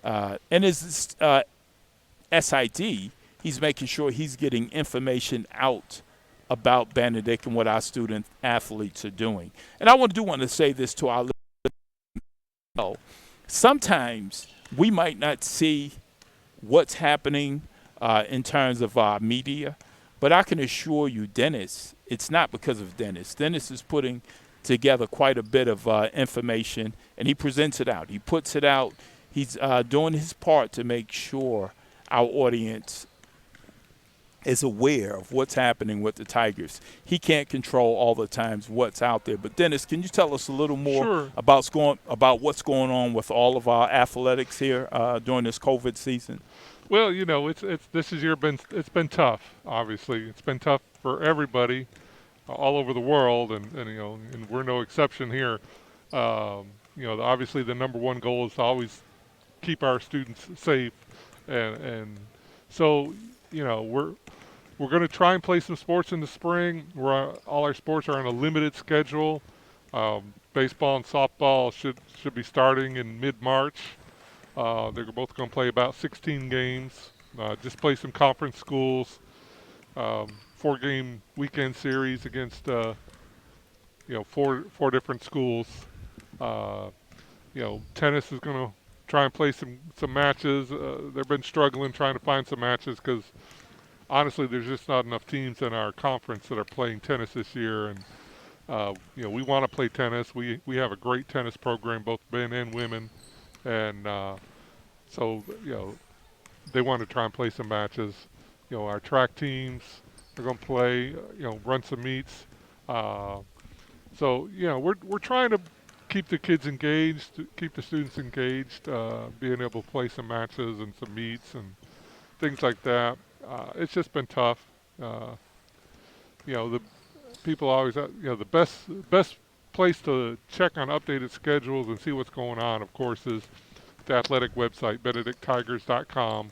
And his SID, he's making sure he's getting information out about Benedict and what our student athletes are doing. And I want to say this to our listeners. Sometimes we might not see what's happening in terms of our media, but I can assure you, Dennis, it's not because of Dennis. Dennis is putting together quite a bit of information, and he presents it out. He puts it out. He's doing his part to make sure our audience is aware of what's happening with the Tigers. He can't control all the times what's out there. But Dennis, can you tell us a little more Sure. about what's going on with all of our athletics here during this COVID season? Well, it's this year it's been tough. Obviously, it's been tough for everybody all over the world, and we're no exception here. Obviously, the number one goal is to always keep our students safe, and so we're going to try and play some sports in the spring. All our sports are on a limited schedule. Baseball and softball should be starting in mid-March. They're both going to play about 16 games. Just play some conference schools. 4-game weekend series against four different schools. Tennis is going to try and play some matches. They've been struggling trying to find some matches because honestly, there's just not enough teams in our conference that are playing tennis this year, and we want to play tennis. We have a great tennis program, both men and women, and so they want to try and play some matches. Our track teams are going to play, run some meets. We're trying to keep the kids engaged, keep the students engaged, being able to play some matches and some meets and things like that. It's just been tough. The people always, the best place to check on updated schedules and see what's going on, of course, is the athletic website, benedicttigers.com.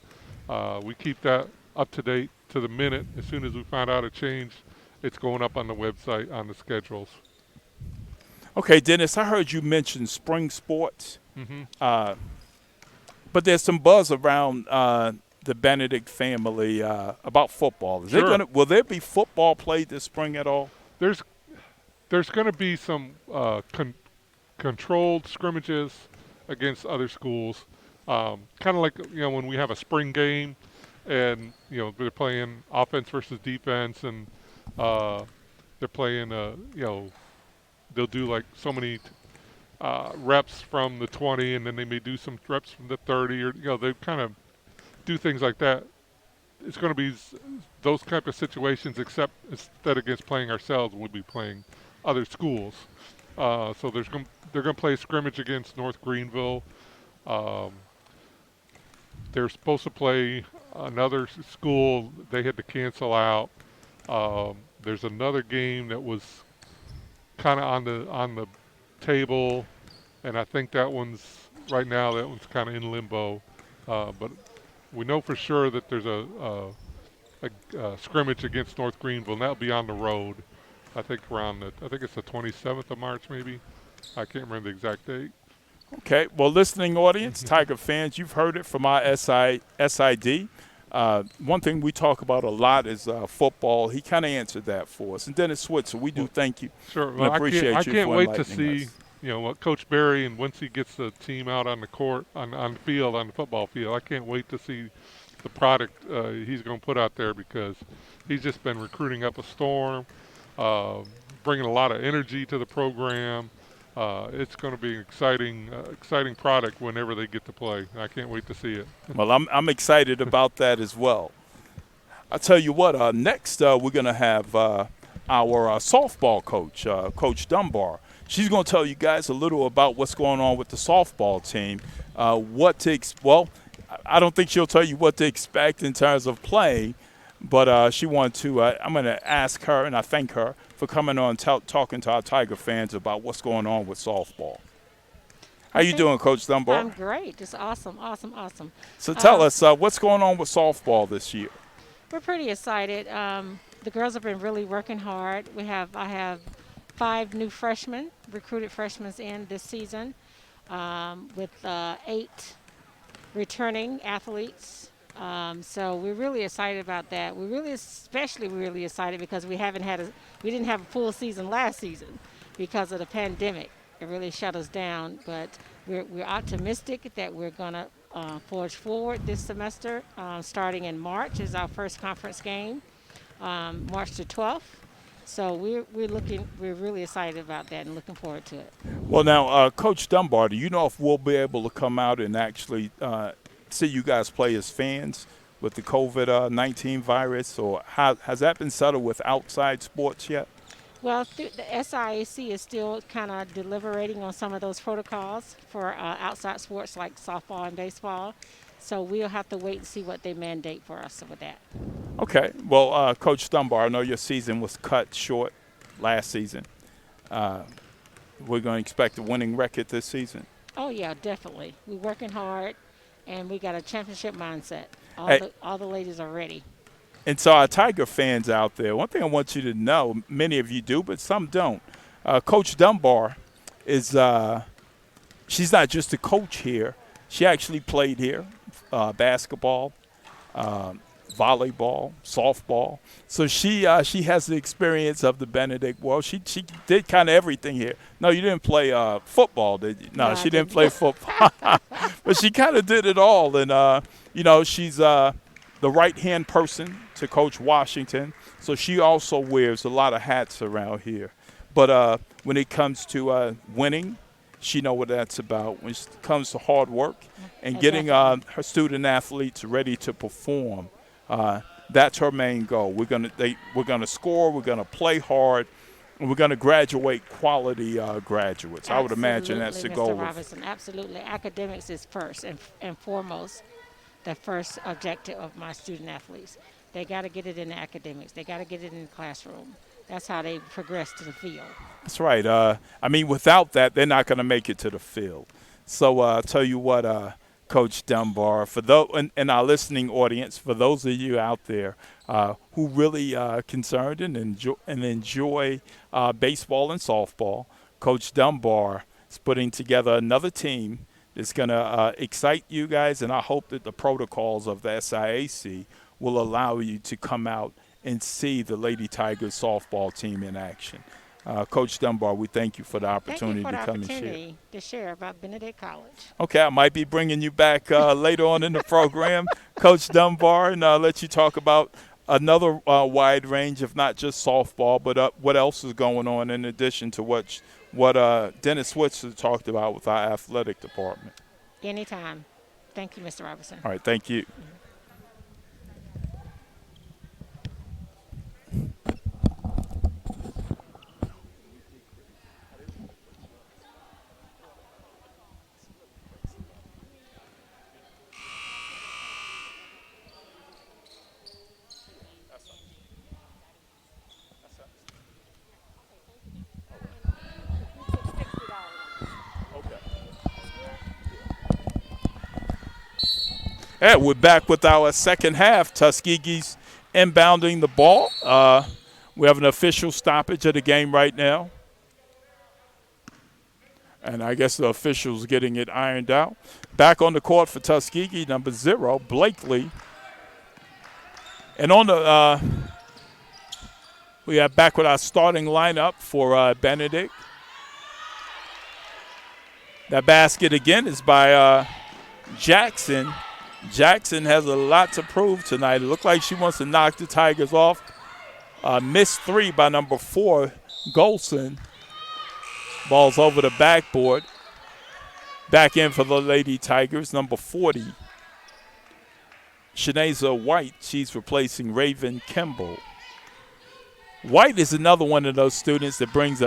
We keep that up to date to the minute. As soon as we find out a change, it's going up on the website on the schedules. Okay, Dennis, I heard you mention spring sports, but there's some buzz around the Benedict family about football. Will there be football played this spring at all? There's going to be some controlled scrimmages against other schools, kind of like when we have a spring game, and they're playing offense versus defense, and they're playing they'll do like so many reps from the 20, and then they may do some reps from the 30, or they kind of do things like that. It's going to be those type of situations, except instead against playing ourselves, we'll be playing other schools. So they're going to play a scrimmage against North Greenville. They're supposed to play another school. They had to cancel out. There's another game that was kind of on the table, and I think that one's kind of in limbo. But we know for sure that there's a scrimmage against North Greenville, and that'll be on the road. I think it's the 27th of March, maybe. I can't remember the exact date. Okay. Well, listening audience, Tiger fans, you've heard it from our SID. One thing we talk about a lot is football. He kind of answered that for us. And Dennis Switzer, we do thank you. Sure. Well, I can't wait to see what Coach Berry, and once he gets the team out on the court, on the field, on the football field, I can't wait to see the product he's going to put out there, because he's just been recruiting up a storm, bringing a lot of energy to the program. It's going to be an exciting product whenever they get to play. I can't wait to see it. Well, I'm excited about that as well. I'll tell you what, next we're going to have our softball coach, Coach Dunbar. She's going to tell you guys a little about what's going on with the softball team, I don't think she'll tell you what to expect in terms of playing, but I'm going to ask her, and I thank her for coming on talking to our Tiger fans about what's going on with softball. How you doing, Coach Dunbar? I'm great. Just awesome. So tell us, what's going on with softball this year? We're pretty excited. The girls have been really working hard. I have 5 new freshmen, recruited freshmen in this season, with 8 returning athletes. So we're really excited about that. We're especially really excited because we didn't have a full season last season because of the pandemic. It really shut us down, but we're optimistic that we're gonna forge forward this semester. Starting in March is our first conference game, March the 12th. So we're really excited about that and looking forward to it. Well, now, Coach Dunbar, do you know if we'll be able to come out and actually see you guys play as fans with the COVID-19 virus, or has that been settled with outside sports yet? Well, the SIAC is still kind of deliberating on some of those protocols for outside sports like softball and baseball. So we'll have to wait and see what they mandate for us with that. Okay. Well, Coach Dunbar, I know your season was cut short last season. We're going to expect a winning record this season. Oh yeah, definitely. We're working hard, and we got a championship mindset. Hey. All the ladies are ready. And so our Tiger fans out there, one thing I want you to know, many of you do, but some don't. Coach Dunbar is she's not just a coach here. She actually played here, basketball, volleyball, softball. So she has the experience of the Benedict world. She did kind of everything here. No, you didn't play football, did you? No, she didn't play football. But she kind of did it all. And, she's the right-hand person to Coach Washington. So she also wears a lot of hats around here. But when it comes to winning, she knows what that's about. When it comes to hard work and getting her student athletes ready to perform, that's her main goal. We're gonna score. We're gonna play hard, and we're gonna graduate quality graduates. Absolutely, I would imagine that's the Mr. goal. Robinson, absolutely. Academics is first and foremost. The first objective of my student athletes. They got to get it in the academics. They got to get it in the classroom. That's how they progress to the field. That's right. Without that, they're not going to make it to the field. So I'll tell you what, Coach Dunbar, for those in our listening audience, for those of you out there who really concerned and enjoy baseball and softball, Coach Dunbar is putting together another team that's going to excite you guys, and I hope that the protocols of the SIAC will allow you to come out and see the Lady Tigers softball team in action. Coach Dunbar, we thank you for the opportunity to come and share. Thank you for the opportunity to share about Benedict College. Okay, I might be bringing you back later on in the program, Coach Dunbar, and let you talk about another wide range of not just softball, but what else is going on in addition to what Dennis Switzer talked about with our athletic department. Anytime. Thank you, Mr. Robinson. All right, thank you. Yeah, we're back with our second half. Tuskegee's inbounding the ball. We have an official stoppage of the game right now. And I guess the official's getting it ironed out. Back on the court for Tuskegee, number 0, Blakely. And on the we are back with our starting lineup for Benedict. That basket again is by Jackson. Jackson has a lot to prove tonight. It looked like she wants to knock the Tigers off. Missed 3 by number 4, Golson. Ball's over the backboard. Back in for the Lady Tigers, number 40. Shanaza White, she's replacing Raven Kimball. White is another one of those students that brings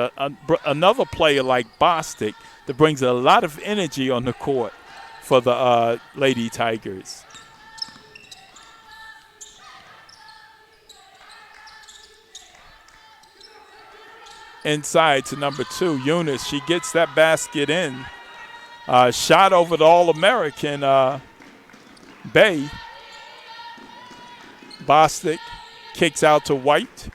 another player like Bostic that brings a lot of energy on the court for the Lady Tigers. Inside to number 2, Eunice. She gets that basket in. Shot over the All-American Bay. Bostic kicks out to White.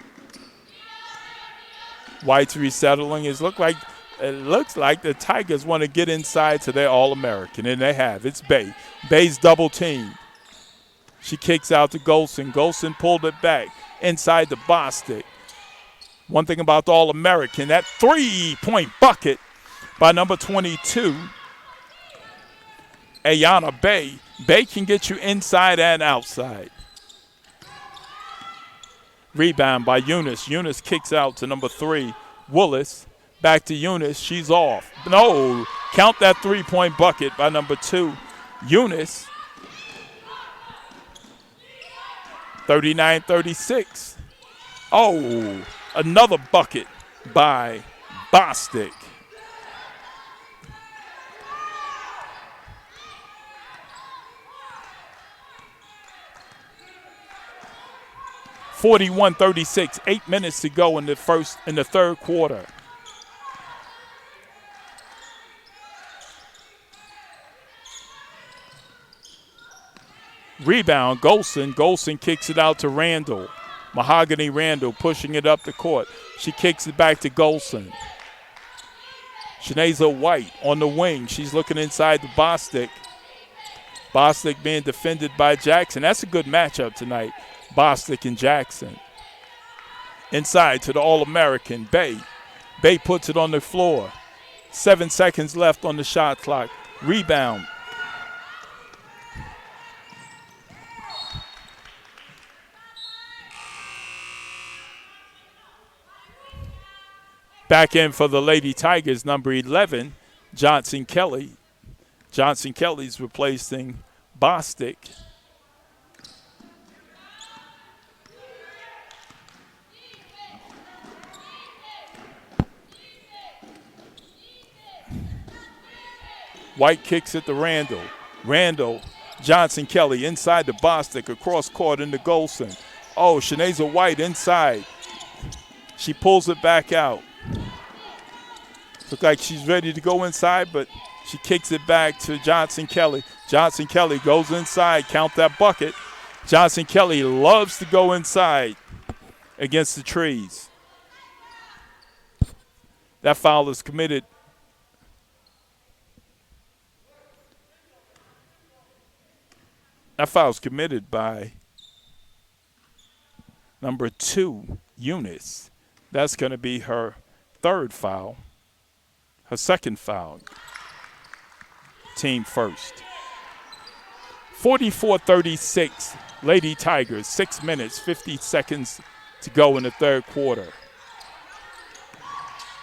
White's resettling. It looks like the Tigers want to get inside to their All-American, and they have. It's Bay. Bay's double teamed. She kicks out to Golson. Golson pulled it back inside to Bostic. One thing about the All-American, that 3-point bucket by number 22, Ayana Bay. Bay can get you inside and outside. Rebound by Eunice. Eunice kicks out to number 3, Willis. Back to Eunice. She's off. No. Count that 3-point bucket by number 2, Eunice. 39-36. Oh, another bucket by Bostic. (41-36). 8 minutes to go in the third quarter. Rebound, Golson. Golson kicks it out to Randall. Mahogany Randall pushing it up the court. She kicks it back to Golson. Shanaza White on the wing. She's looking inside to Bostic. Bostic being defended by Jackson. That's a good matchup tonight, Bostic and Jackson. Inside to the All-American, Bay. Bay puts it on the floor. 7 seconds left on the shot clock. Rebound. Back in for the Lady Tigers, number 11, Johnson Kelly. Johnson Kelly's replacing Bostic. White kicks it to Randall. Randall, Johnson Kelly inside the Bostic, across court into Golson. Oh, Shanaza White inside. She pulls it back out. Looks like she's ready to go inside, but she kicks it back to Johnson Kelly. Johnson Kelly goes inside. Count that bucket. Johnson Kelly loves to go inside against the trees. That foul is committed. That foul is committed by number 2, Eunice. That's going to be her third foul. Her second foul. Team first. 44-36, Lady Tigers. 6 minutes, 50 seconds to go in the third quarter.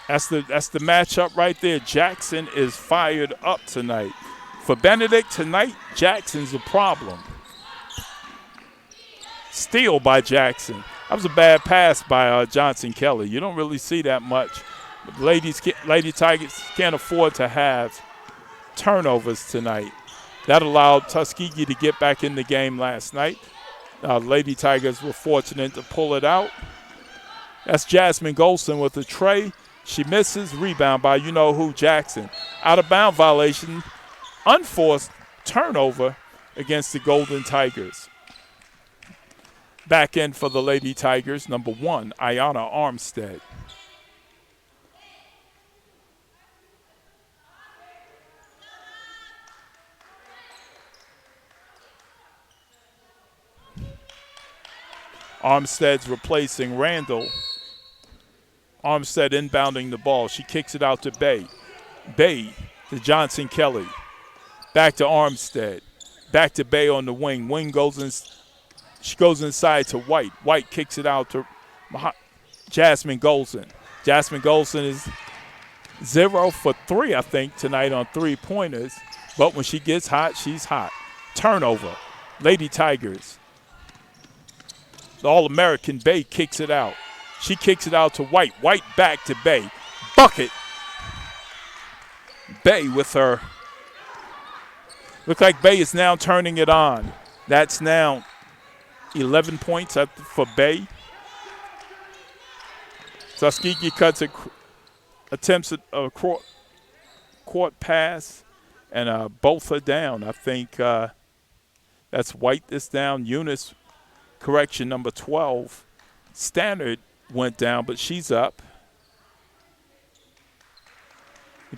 That's the matchup right there. Jackson is fired up tonight. For Benedict tonight, Jackson's a problem. Steal by Jackson. That was a bad pass by Johnson Kelly. You don't really see that much. But Lady Tigers can't afford to have turnovers tonight. That allowed Tuskegee to get back in the game last night. Lady Tigers were fortunate to pull it out. That's Jasmine Golson with a tray. She misses. Rebound by you-know-who, Jackson. Out-of-bound violation. Unforced turnover against the Golden Tigers. Back in for the Lady Tigers, number 1, Ayanna Armstead. Armstead's replacing Randall. Armstead inbounding the ball. She kicks it out to Bay. Bay to Johnson Kelly. Back to Armstead. Back to Bay on the wing. Wing goes in. She goes inside to White. White kicks it out to Jasmine Golson. Jasmine Golson is 0 for 3, I think, tonight on three-pointers. But when she gets hot, she's hot. Turnover. Lady Tigers. The All-American Bay kicks it out. She kicks it out to White. White back to Bay. Bucket. Bay with her. Looks like Bay is now turning it on. That's now 11 points for Bay. Tuskegee attempts a court pass, and both are down. I think that's White that's down. Eunice, correction, number 12. Standard went down, but she's up.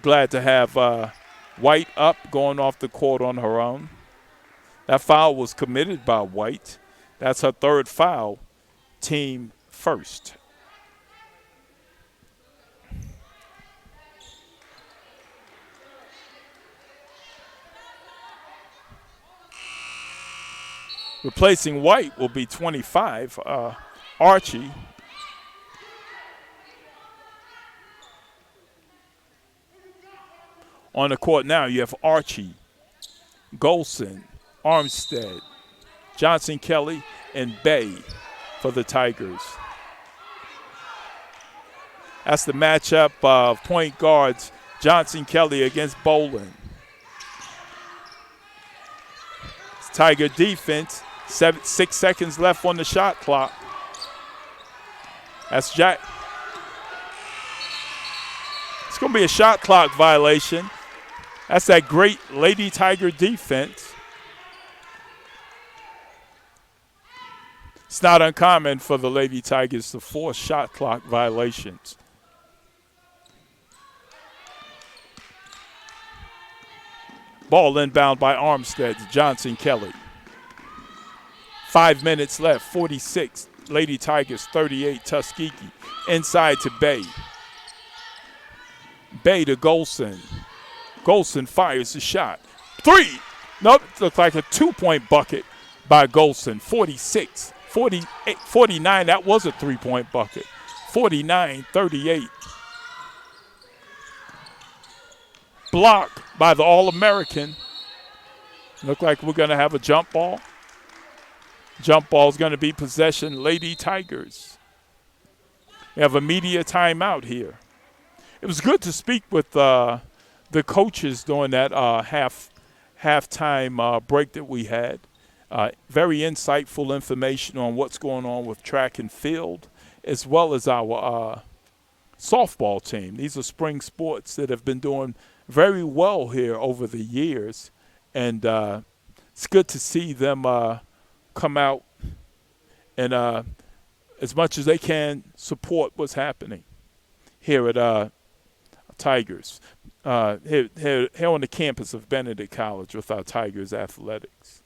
Glad to have White up, going off the court on her own. That foul was committed by White. That's her third foul, team first. Replacing White will be 25, Archie. On the court now, you have Archie, Golson, Armstead, Johnson Kelly, and Bay for the Tigers. That's the matchup of point guards Johnson Kelly against Bolin. It's Tiger defense. 6 seconds left on the shot clock. That's Jack. It's going to be a shot clock violation. That's that great Lady Tiger defense. It's not uncommon for the Lady Tigers to force shot clock violations. Ball inbound by Armstead to Johnson Kelly. 5 minutes left, 46. Lady Tigers, 38. Tuskegee. Inside to Bay. Bay to Golson. Golson fires the shot. 3! Nope, looked like a 2-point bucket by Golson. 46. 48, 49, that was a 3-point bucket. 49-38. Blocked by the All-American. Look like we're going to have a jump ball. Jump ball is going to be possession Lady Tigers. We have a media timeout here. It was good to speak with the coaches during that halftime break that we had. Very insightful information on what's going on with track and field, as well as our softball team. These are spring sports that have been doing very well here over the years, and it's good to see them come out and, as much as they can, support what's happening here at Tigers, here on the campus of Benedict College with our Tigers athletics.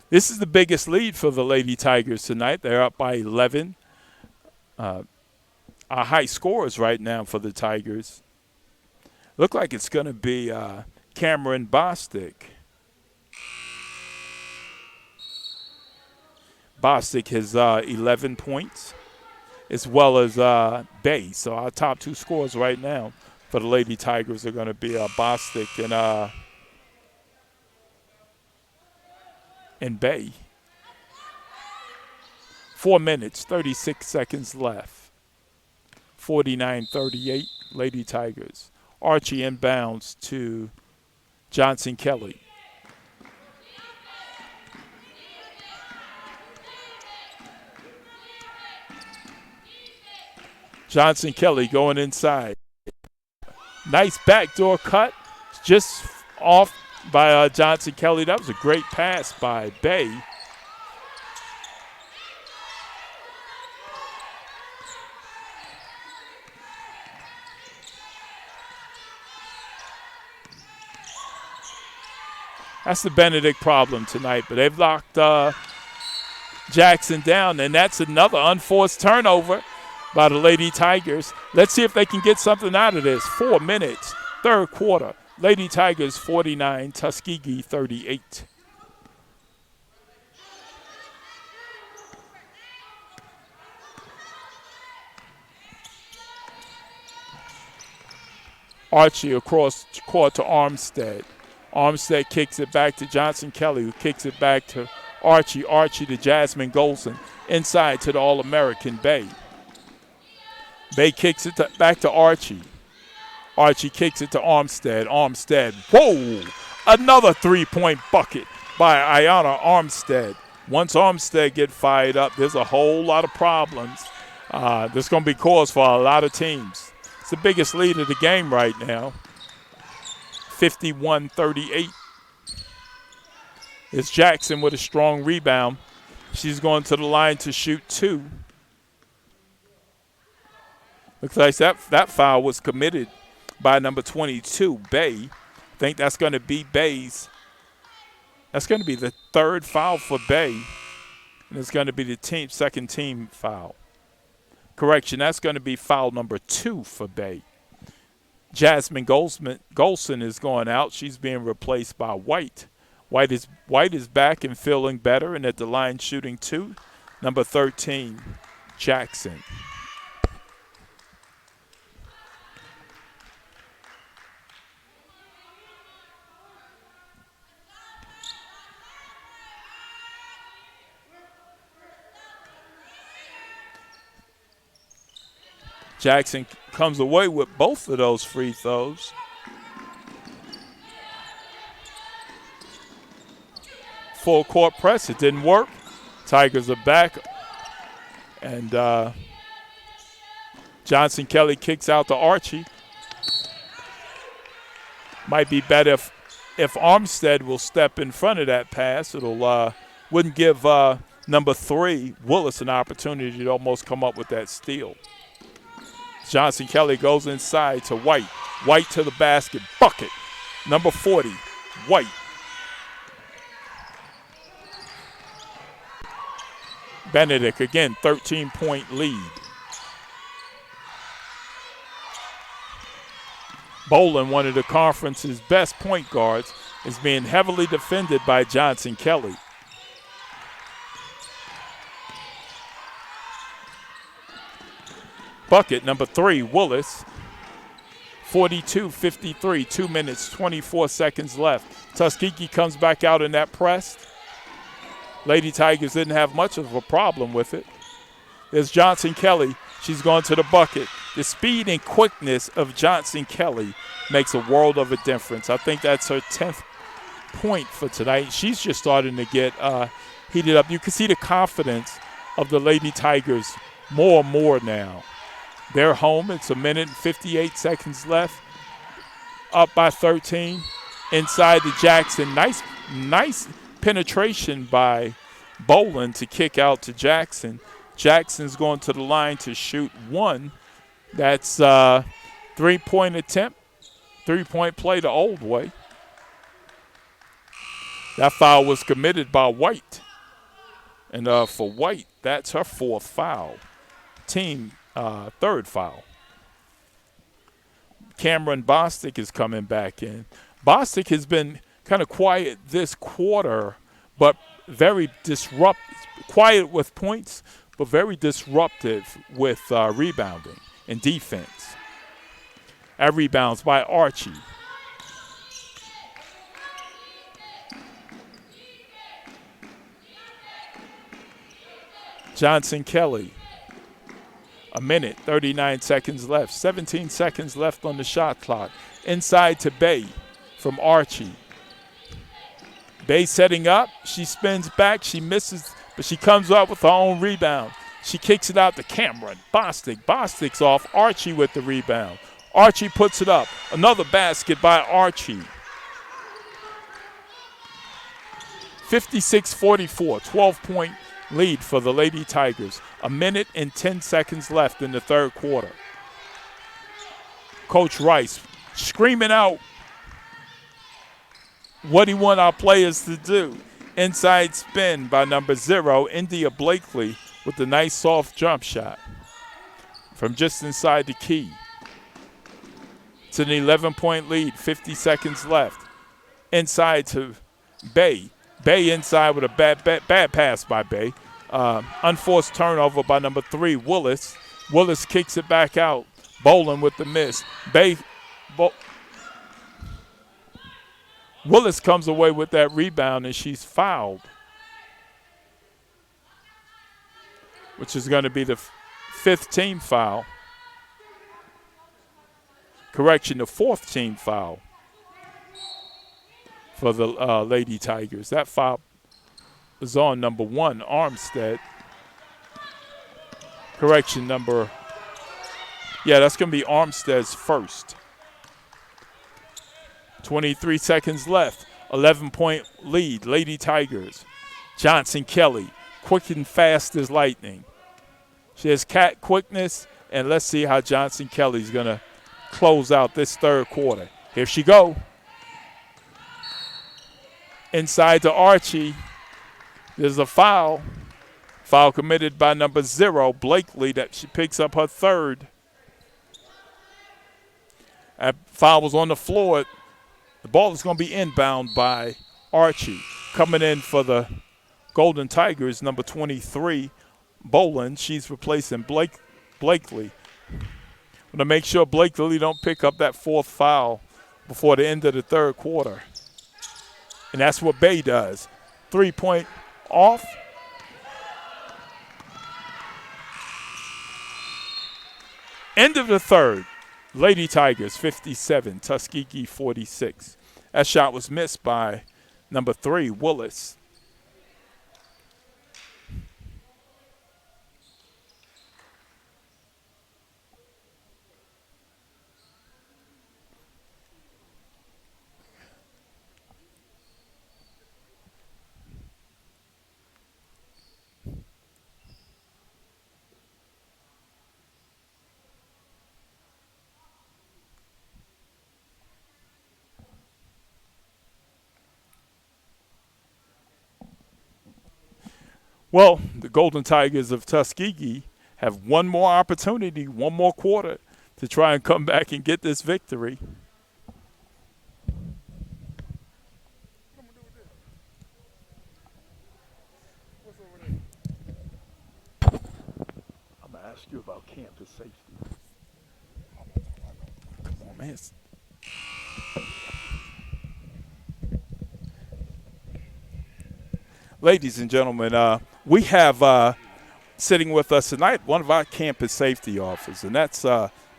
This is the biggest lead for the Lady Tigers tonight. They're up by 11. Our high scores right now for the Tigers. Look like it's going to be Cameron Bostic. Bostic has 11 points, as well as Bay. So our top two scores right now for the Lady Tigers are going to be Bostic and Bay. 4 minutes, 36 seconds left. 49-38, Lady Tigers. Archie inbounds to Johnson Kelly. Johnson Kelly going inside. Nice backdoor cut. Just off by Johnson Kelly. That was a great pass by Bay. That's the Benedict problem tonight, but they've locked Jackson down, and that's another unforced turnover by the Lady Tigers. Let's see if they can get something out of this. 4 minutes, third quarter. Lady Tigers 49, Tuskegee 38. Archie across court to Armstead. Armstead kicks it back to Johnson Kelly, who kicks it back to Archie. Archie to Jasmine Golson. Inside to the All-American Bay. Bay kicks it back to Archie. Archie kicks it to Armstead. Armstead, whoa! Another three-point bucket by Ayanna Armstead. Once Armstead get fired up, there's a whole lot of problems. There's going to be cause for a lot of teams. It's the biggest lead of the game right now. 51-38. It's Jackson with a strong rebound. She's going to the line to shoot two. Looks like that foul was committed by number 22, Bay. I think that's going to be Bay's. That's going to be the third foul for Bay. And it's going to be the second team foul. Correction, that's going to be foul number 2 for Bay. Jasmine Golson is going out. She's being replaced by White. White is back and feeling better, and at the line shooting 2, number 13, Jackson. Jackson comes away with both of those free throws. Full court press. It didn't work. Tigers are back. And Johnson Kelly kicks out to Archie. Might be better if Armstead will step in front of that pass. It'll wouldn't give number 3, Willis, an opportunity to almost come up with that steal. Johnson Kelly goes inside to White. White to the basket. Bucket. Number 40, White. Benedict, again, 13-point lead. Bolin, one of the conference's best point guards, is being heavily defended by Johnson Kelly. Bucket, number 3, Willis. 42-53, 2 minutes, 24 seconds left. Tuskegee comes back out in that press. Lady Tigers didn't have much of a problem with it. There's Johnson Kelly. She's going to the bucket. The speed and quickness of Johnson Kelly makes a world of a difference. I think that's her 10th point for tonight. She's just starting to get heated up. You can see the confidence of the Lady Tigers more and more now. They're home. It's 1 minute and 58 seconds left. Up by 13. Inside to Jackson. Nice penetration by Bolin to kick out to Jackson. Jackson's going to the line to shoot 1. That's three-point attempt. 3-point play the old way. That foul was committed by White. And for White, that's her 4th foul. Team 3rd foul. Cameron Bostic is coming back in. Bostic has been kind of quiet this quarter, but very disruptive. Quiet with points, but very disruptive with rebounding and defense. That rebounds by Archie. Johnson Kelly. 1 minute, 39 seconds left. 17 seconds left on the shot clock. Inside to Bay from Archie. Bay setting up. She spins back. She misses, but she comes up with her own rebound. She kicks it out to Cameron. Bostic. Bostic's off. Archie with the rebound. Archie puts it up. Another basket by Archie. 56-44, 12-point lead for the Lady Tigers. 1 minute and 10 seconds left in the 3rd quarter. Coach Rice screaming out what he want our players to do. Inside spin by number 0, India Blakely, with a nice soft jump shot from just inside the key. It's an 11-point lead, 50 seconds left. Inside to Bay. Bay inside with a bad pass by Bay. Unforced turnover by number 3, Willis. Willis kicks it back out. Bolin with the miss. Willis comes away with that rebound, and she's fouled, which is going to be the 5th team foul. Correction, the 4th team foul for the Lady Tigers. That foul is on number 1, Armstead. Correction, that's going to be Armstead's first. 23 seconds left. 11-point lead, Lady Tigers. Johnson Kelly, quick and fast as lightning. She has cat quickness, and let's see how Johnson Kelly's going to close out this 3rd quarter. Here she go. Inside to Archie. There's a foul. Foul committed by number 0, Blakely, that she picks up her 3rd. Foul was on the floor. The ball is going to be inbound by Archie. Coming in for the Golden Tigers, number 23, Boland. She's replacing Blakely. Want to make sure Blakely don't pick up that fourth foul before the end of the third quarter. And that's what Bay does. 3-point off. End of the third. Lady Tigers 57, Tuskegee 46. That shot was missed by number 3, Willis. Well, the Golden Tigers of Tuskegee have one more opportunity, one more quarter to try and come back and get this victory. I'm going to ask you about campus safety. Come on, man. Ladies and gentlemen, we have sitting with us tonight one of our campus safety officers, and that's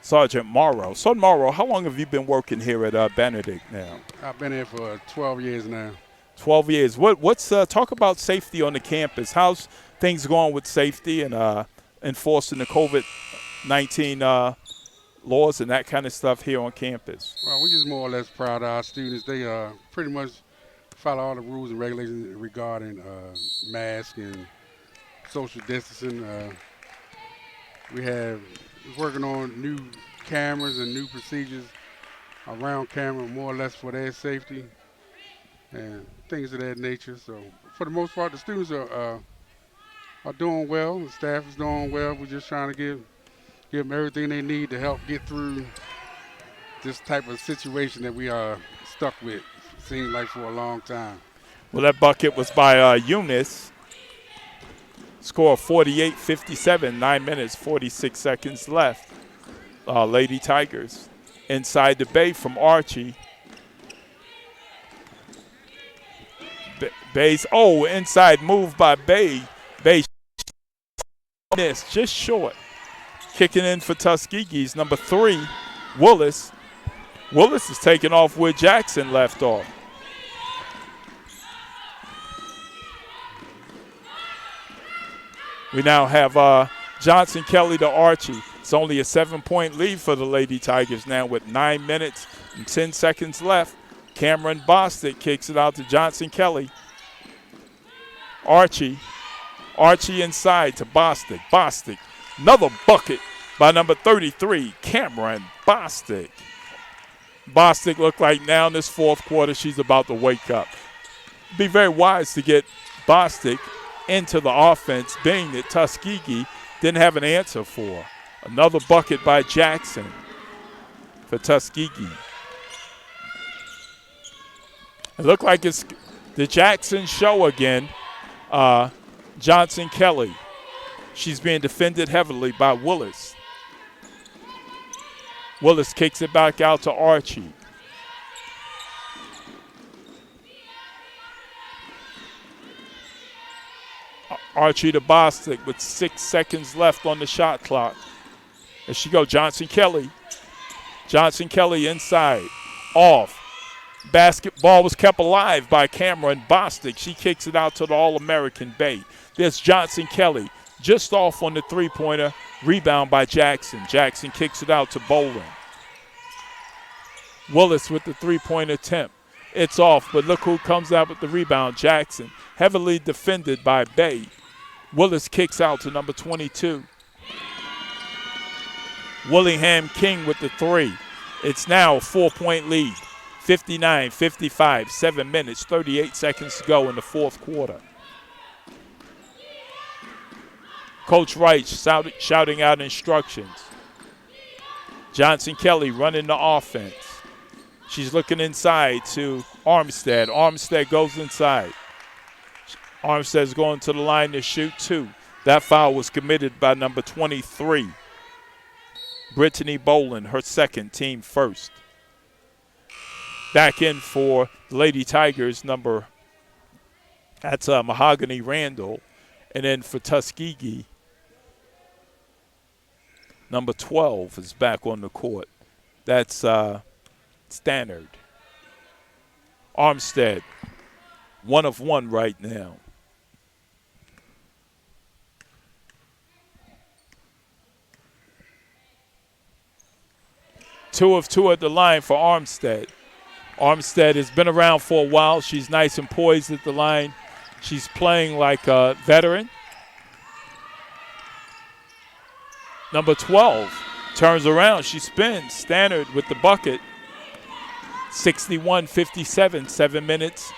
Sergeant Morrow. Sergeant Morrow, how long have you been working here at Benedict now? I've been here for 12 years now. 12 years. What's talk about safety on the campus? How's things going with safety and enforcing the COVID-19 laws and that kind of stuff here on campus? Well, we're just more or less proud of our students. They pretty much follow all the rules and regulations regarding masks and social distancing. We're working on new cameras and new procedures around camera, more or less for their safety and things of that nature. So for the most part, the students are doing well. The staff is doing well. We're just trying to give them everything they need to help get through this type of situation that we are stuck with. Seems like for a long time. Well, that bucket was by Eunice. Score 48-57, 9 minutes, 46 seconds left. Lady Tigers inside the Bay from Archie. Bay's, inside move by Bay. Bay missed, just short. Kicking in for Tuskegee's number 3, Willis. Willis is taking off where Jackson left off. We now have Johnson Kelly to Archie. It's only a 7-point lead for the Lady Tigers now with 9 minutes and 10 seconds left. Cameron Bostic kicks it out to Johnson Kelly. Archie inside to Bostic. Bostic, another bucket by number 33, Cameron Bostic. Bostic looked like now in this fourth quarter she's about to wake up. Be very wise to get Bostic into the offense, being that Tuskegee didn't have an answer for. Another bucket by Jackson for Tuskegee. It looked like it's the Jackson show again. Johnson Kelly. She's being defended heavily by Willis. Willis kicks it back out to Archie. Archie to Bostic with 6 seconds left on the shot clock. There she goes, Johnson Kelly. Johnson Kelly inside, off. Basketball was kept alive by Cameron Bostic. She kicks it out to the All-American Bay. There's Johnson Kelly, just off on the three-pointer. Rebound by Jackson. Jackson kicks it out to Boland. Willis with the three-point attempt. It's off, but look who comes out with the rebound, Jackson. Heavily defended by Bay. Willis kicks out to number 22. Willingham King with the three. It's now a 4-point lead. 59-55, 7 minutes, 38 seconds to go in the fourth quarter. Coach Wright shouting out instructions. Johnson Kelly running the offense. She's looking inside to Armstead. Armstead goes inside. Armstead's going to the line to shoot 2. That foul was committed by number 23, Brittany Boland, her second, team first. Back in for the Lady Tigers, that's Mahogany Randall. And then for Tuskegee, number 12 is back on the court. That's Stannard. Armstead, 1 of 1 right now. Two of 2 at the line for Armstead. Armstead has been around for a while. She's nice and poised at the line. She's playing like a veteran. Number 12 turns around. She spins. Stannard with the bucket. 61-57, 7 minutes,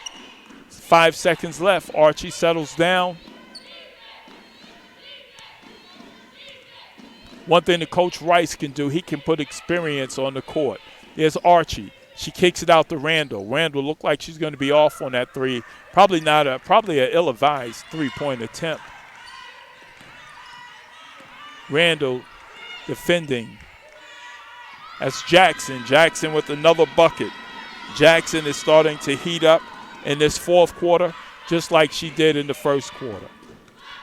5 seconds left. Archie settles down. One thing that Coach Rice can do, he can put experience on the court. There's Archie. She kicks it out to Randall. Randall looked like she's going to be off on that 3. Probably an ill-advised 3-point attempt. Randall defending. That's Jackson. Jackson with another bucket. Jackson is starting to heat up in this fourth quarter, just like she did in the first quarter.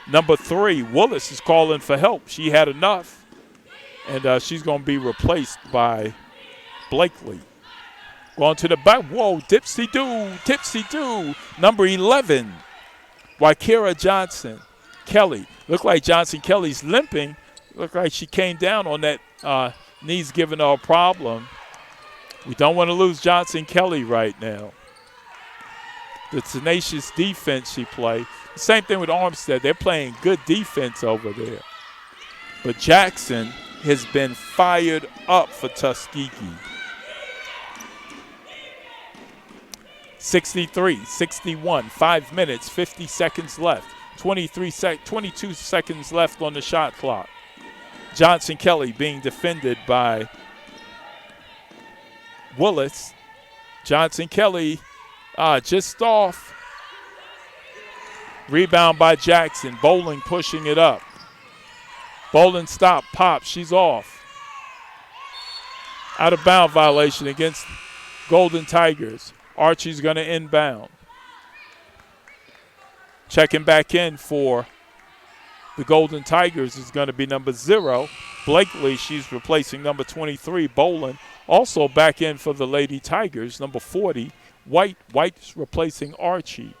Number 3, Willis is calling for help. She had enough, and she's going to be replaced by Blakely. Going to the back. Whoa, dipsy-do. Number 11, Wakira Johnson Kelly. Looked like Johnson Kelly's limping. Looked like she came down on that knees giving her a problem. We don't want to lose Johnson Kelly right now. The tenacious defense she played. Same thing with Armstead. They're playing good defense over there. But Jackson has been fired up for Tuskegee. 63-61, 5 minutes, 50 seconds left. 22 seconds left on the shot clock. Johnson Kelly being defended by Willis. Johnson Kelly just off. Rebound by Jackson. Bowling pushing it up. Bowling stop, pop, she's off. Out of bound violation against Golden Tigers. Archie's going to inbound. Checking back in for the Golden Tigers is going to be number 0. Blakely, she's replacing number 23, Boland. Also back in for the Lady Tigers, number 40, White. White's replacing Archie.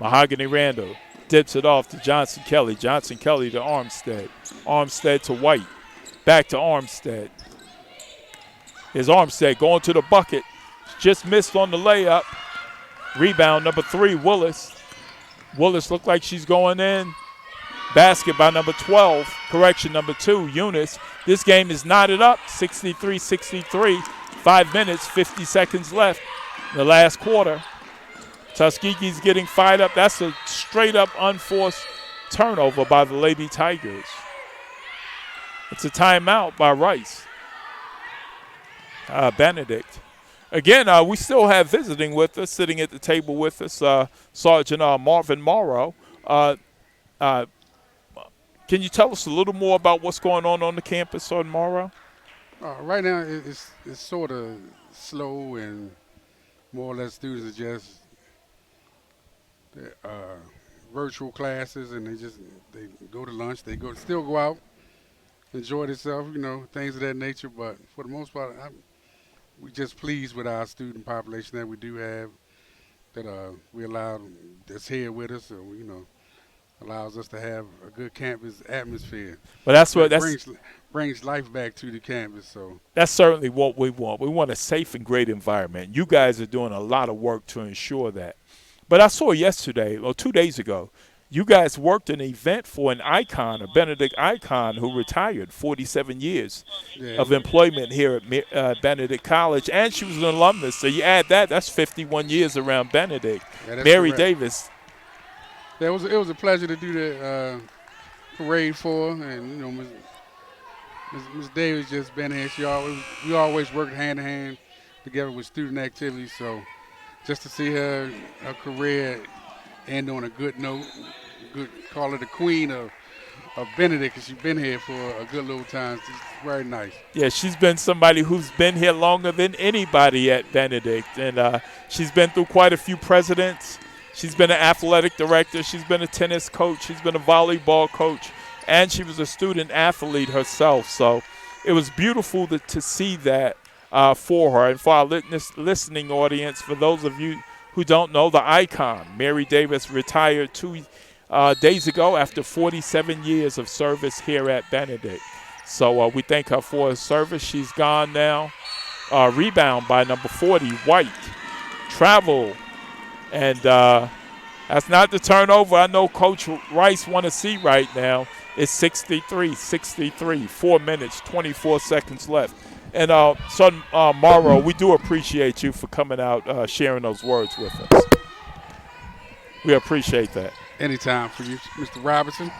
Mahogany Randall dips it off to Johnson Kelly. Johnson Kelly to Armstead. Armstead to White. Back to Armstead. Here's Armstead going to the bucket. Just missed on the layup. Rebound, number 3, Willis. Willis looked like she's going in. Basket by number 12. Correction, number 2, Eunice. This game is knotted up, 63-63. 5 minutes, 50 seconds left in the last quarter. Tuskegee's getting fired up. That's a straight-up unforced turnover by the Lady Tigers. It's a timeout by Rice. Benedict. Again, we still have visiting with us, sitting at the table with us, Sergeant Marvin Morrow. Can you tell us a little more about what's going on the campus, Sergeant Morrow? Right now, it's sort of slow, and more or less students are just virtual classes, and they go to lunch, they still go out, enjoy themselves, things of that nature. But for the most part, we're just pleased with our student population that we do have, that we allow that's here with us, so allows us to have a good campus atmosphere. But that's what brings life back to the campus. So that's certainly what we want. We want a safe and great environment. You guys are doing a lot of work to ensure that. But I saw yesterday, or 2 days ago, you guys worked an event for an icon, a Benedict icon who retired, 47 years Yeah, of employment here at Benedict College, and she was an alumnus. So you add that, that's 51 years around Benedict. yeah, that's Mary correct. Davis. Yeah, it was a pleasure to do the parade for her, and Ms. Davis just been here. We always worked hand in hand together with student activities. So just to see her career end on a good note, call her the queen of Benedict, because she's been here for a good little time. It's very nice. Yeah, she's been somebody who's been here longer than anybody at Benedict, and she's been through quite a few presidents. She's been an athletic director. She's been a tennis coach. She's been a volleyball coach, and she was a student athlete herself. So it was beautiful to see that for her. And for our listening audience, for those of you who don't know, the icon, Mary Davis, retired 2 days ago after 47 years of service here at Benedict. So we thank her for her service. She's gone now. Rebound by number 40, White. Travel. And that's not the turnover I know Coach Rice want to see right now. It's 63-63, 4 minutes, 24 seconds left. And Son Morrow, we do appreciate you for coming out, sharing those words with us. We appreciate that. Anytime for you, Mr. Robinson.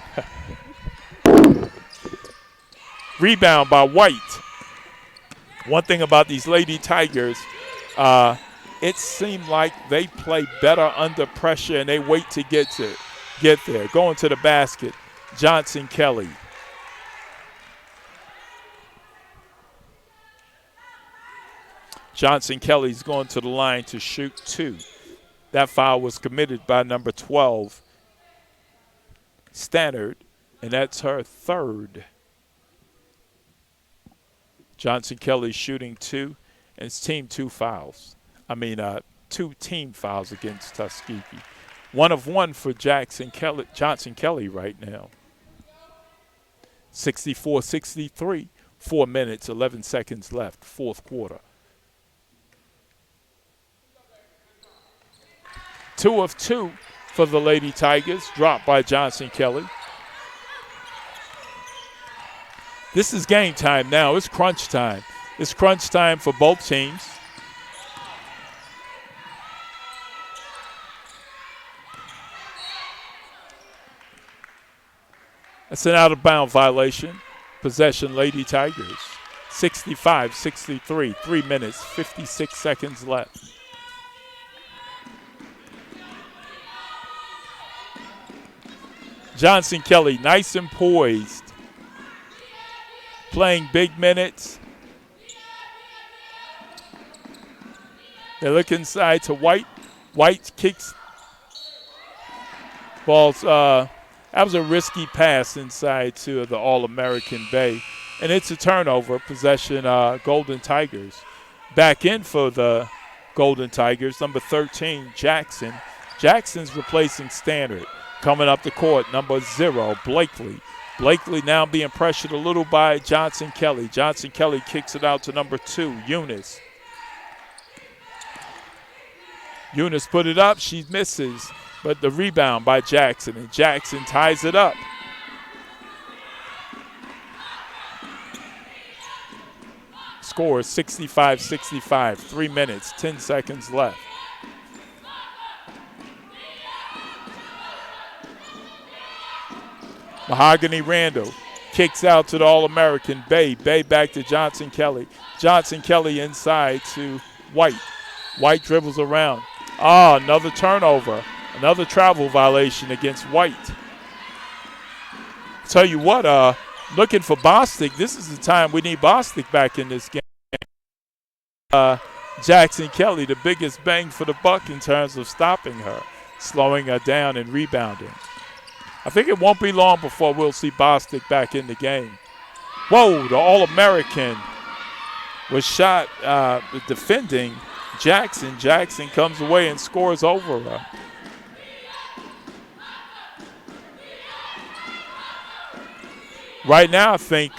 Rebound by White. One thing about these Lady Tigers, it seemed like they play better under pressure and they wait to get there. Going to the basket, Johnson Kelly. Johnson Kelly's going to the line to shoot 2. That foul was committed by number 12, Stannard, and that's her third. Johnson Kelly shooting 2, and it's team 2 fouls. 2 team fouls against Tuskegee. 1 of 1 for Johnson Kelly right now. 64-63, 4 minutes, 11 seconds left, fourth quarter. 2 of 2 for the Lady Tigers, dropped by Johnson Kelly. This is game time now. It's crunch time. It's crunch time for both teams. That's an out-of-bound violation. Possession, Lady Tigers. 65-63, 3 minutes, 56 seconds left. Johnson Kelly, nice and poised. Playing big minutes. They look inside to White. White kicks. Balls. That was a risky pass inside to the All-American Bay. And it's a turnover. Possession, Golden Tigers. Back in for the Golden Tigers, number 13, Jackson. Jackson's replacing Stannard. Coming up the court, number 0, Blakely. Blakely now being pressured a little by Johnson Kelly. Johnson Kelly kicks it out to number 2, Eunice. Eunice put it up. She misses, but the rebound by Jackson, and Jackson ties it up. Score is 65-65, 3 minutes, 10 seconds left. Mahogany Randall kicks out to the All-American Bay. Bay back to Johnson Kelly. Johnson Kelly inside to White. White dribbles around. Another turnover. Another travel violation against White. Tell you what, looking for Bostic. This is the time we need Bostic back in this game. Jackson Kelly, the biggest bang for the buck in terms of stopping her, slowing her down and rebounding. I think it won't be long before we'll see Bostic back in the game. Whoa, the All-American was shot defending Jackson. Jackson comes away and scores over her. Right now, I think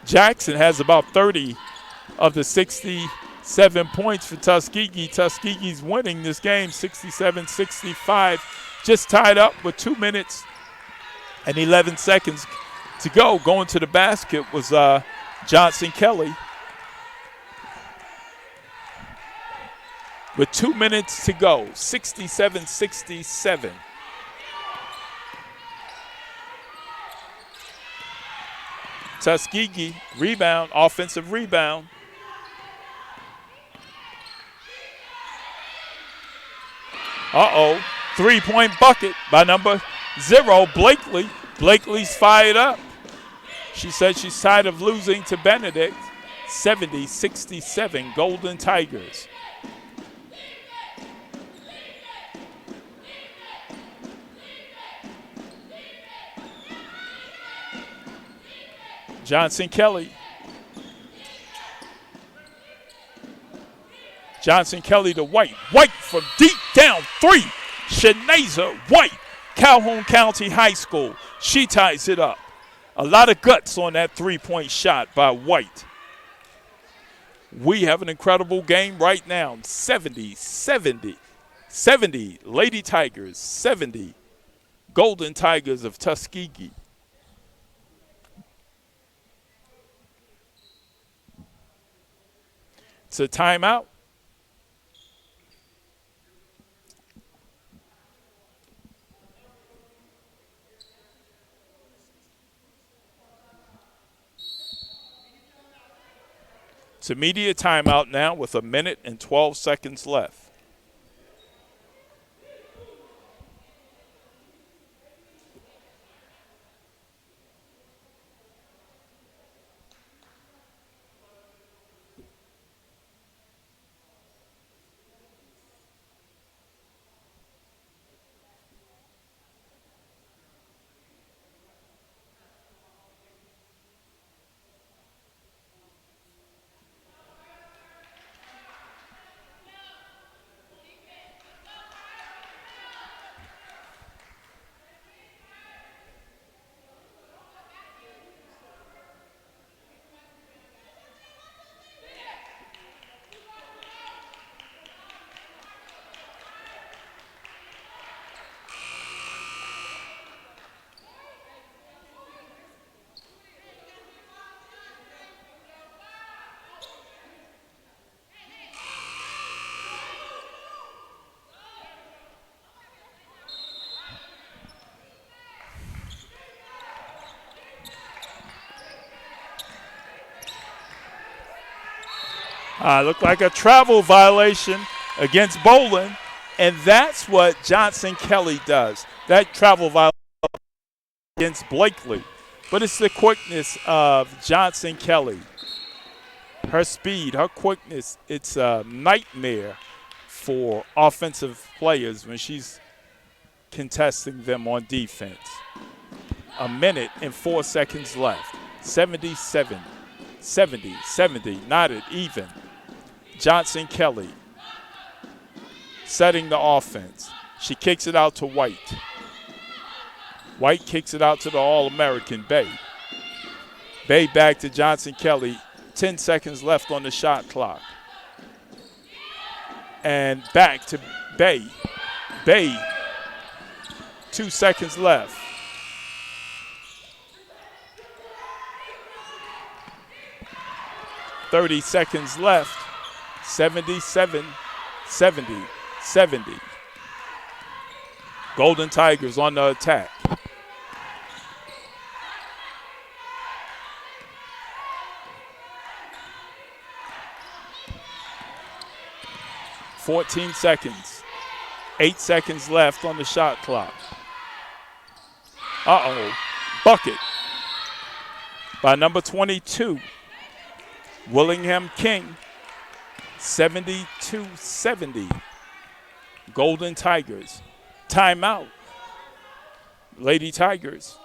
Jackson has about 30 of the 67 points for Tuskegee. Tuskegee's winning this game 67-65. just tied up with 2 minutes and 11 seconds to go. Going to the basket was Johnson Kelly with 2 minutes to go, 67-67. Tuskegee, rebound, offensive rebound. Three-point bucket by number 0, Blakely. Blakely's fired up. She said she's tired of losing to Benedict. 70-67, Golden Tigers. Johnson Kelly. Johnson Kelly to White. White from deep down 3. Shanaza White, Calhoun County High School. She ties it up. A lot of guts on that three-point shot by White. We have an incredible game right now. 70-70. 70 Lady Tigers, 70 Golden Tigers of Tuskegee. It's a timeout. It's immediate timeout now with 1 minute and 12 seconds left. Looked like a travel violation against Bolin, and that's what Johnson Kelly does. That travel violation against Blakely. But it's the quickness of Johnson Kelly. Her speed, her quickness, it's a nightmare for offensive players when she's contesting them on defense. 1 minute and 4 seconds left. 77, 70, 70, knotted even. Johnson Kelly setting the offense. She kicks it out to White. White kicks it out to the All-American Bay. Bay back to Johnson Kelly. 10 seconds left on the shot clock. And back to Bay. Bay, 2 seconds left. .30 seconds left. 77, 70, 70. Golden Tigers on the attack. .14 seconds. 8 seconds left on the shot clock. Bucket by number 22, Willingham King. 72-70. Golden Tigers. Timeout. Lady Tigers.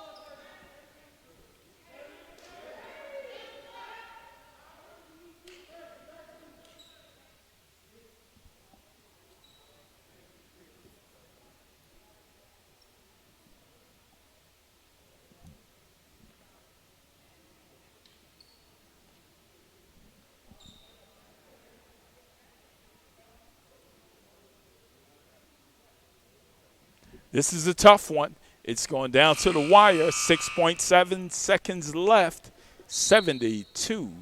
This is a tough one. It's going down to the wire. 6.7 seconds left. 72.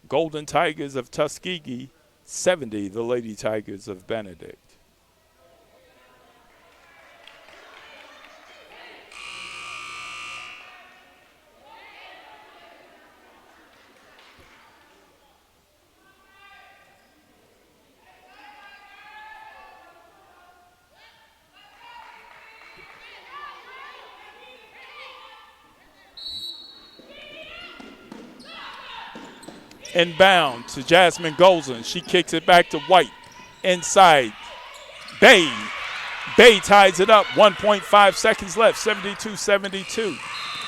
Golden Tigers of Tuskegee. 70. The Lady Tigers of Benedict. Inbound to Jasmine Golden. She kicks it back to White. Inside. Bay. Bay ties it up. 1.5 seconds left. 72-72.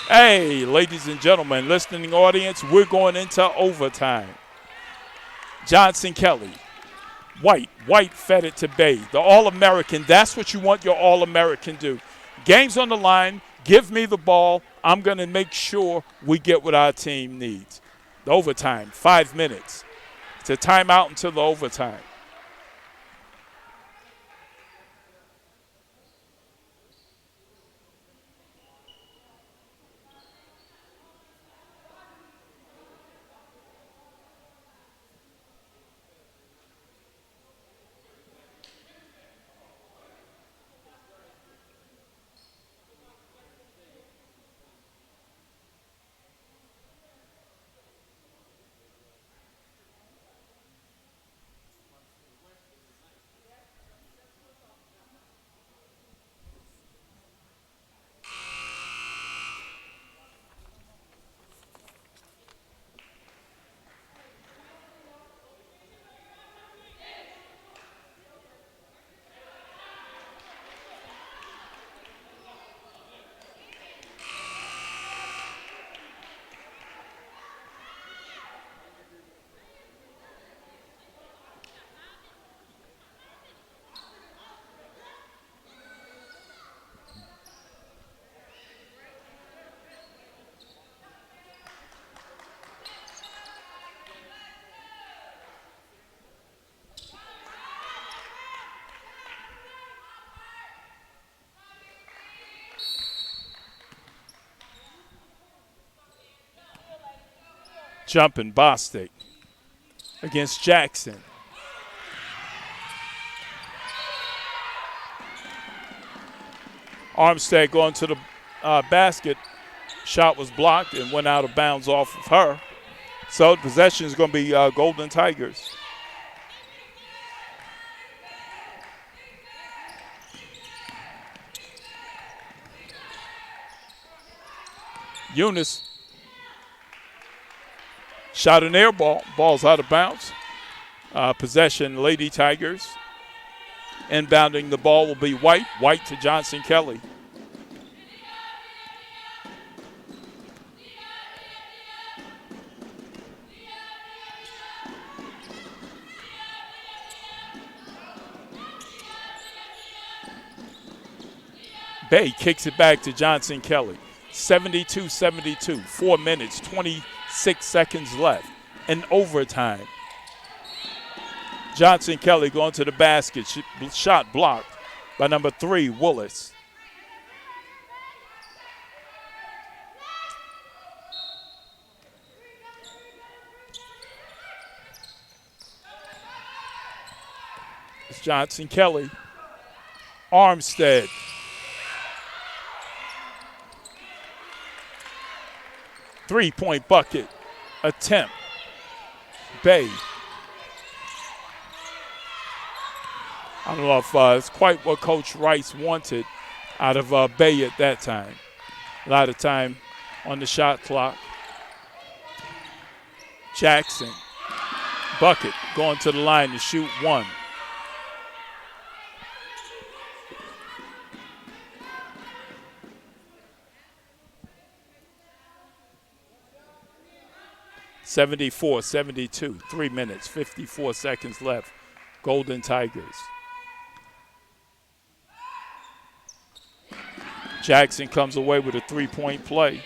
Hey, ladies and gentlemen, listening audience, we're going into overtime. Johnson Kelly. White. White fed it to Bay. The All-American. That's what you want your All-American do. Game's on the line. Give me the ball. I'm going to make sure we get what our team needs. The overtime, 5 minutes. It's a timeout until the overtime. Jumping Bostic against Jackson. Armstead going to the basket. Shot was blocked and went out of bounds off of her. So possession is going to be Golden Tigers. Eunice. Shot an air ball. Ball's out of bounds. Possession, Lady Tigers. Inbounding the ball will be White. White to Johnson Kelly. Bay kicks it back to Johnson Kelly. 72-72. 4 minutes, 26 seconds left in overtime. Johnson Kelly going to the basket. Shot blocked by number 3, Willis. It's Johnson Kelly. Armstead. Three-point bucket attempt. Bay. I don't know if it's quite what Coach Rice wanted out of Bay at that time. A lot of time on the shot clock. Jackson. Bucket going to the line to shoot one. (74-72). 3 minutes, 54 seconds left. Golden Tigers. Jackson comes away with a three-point play.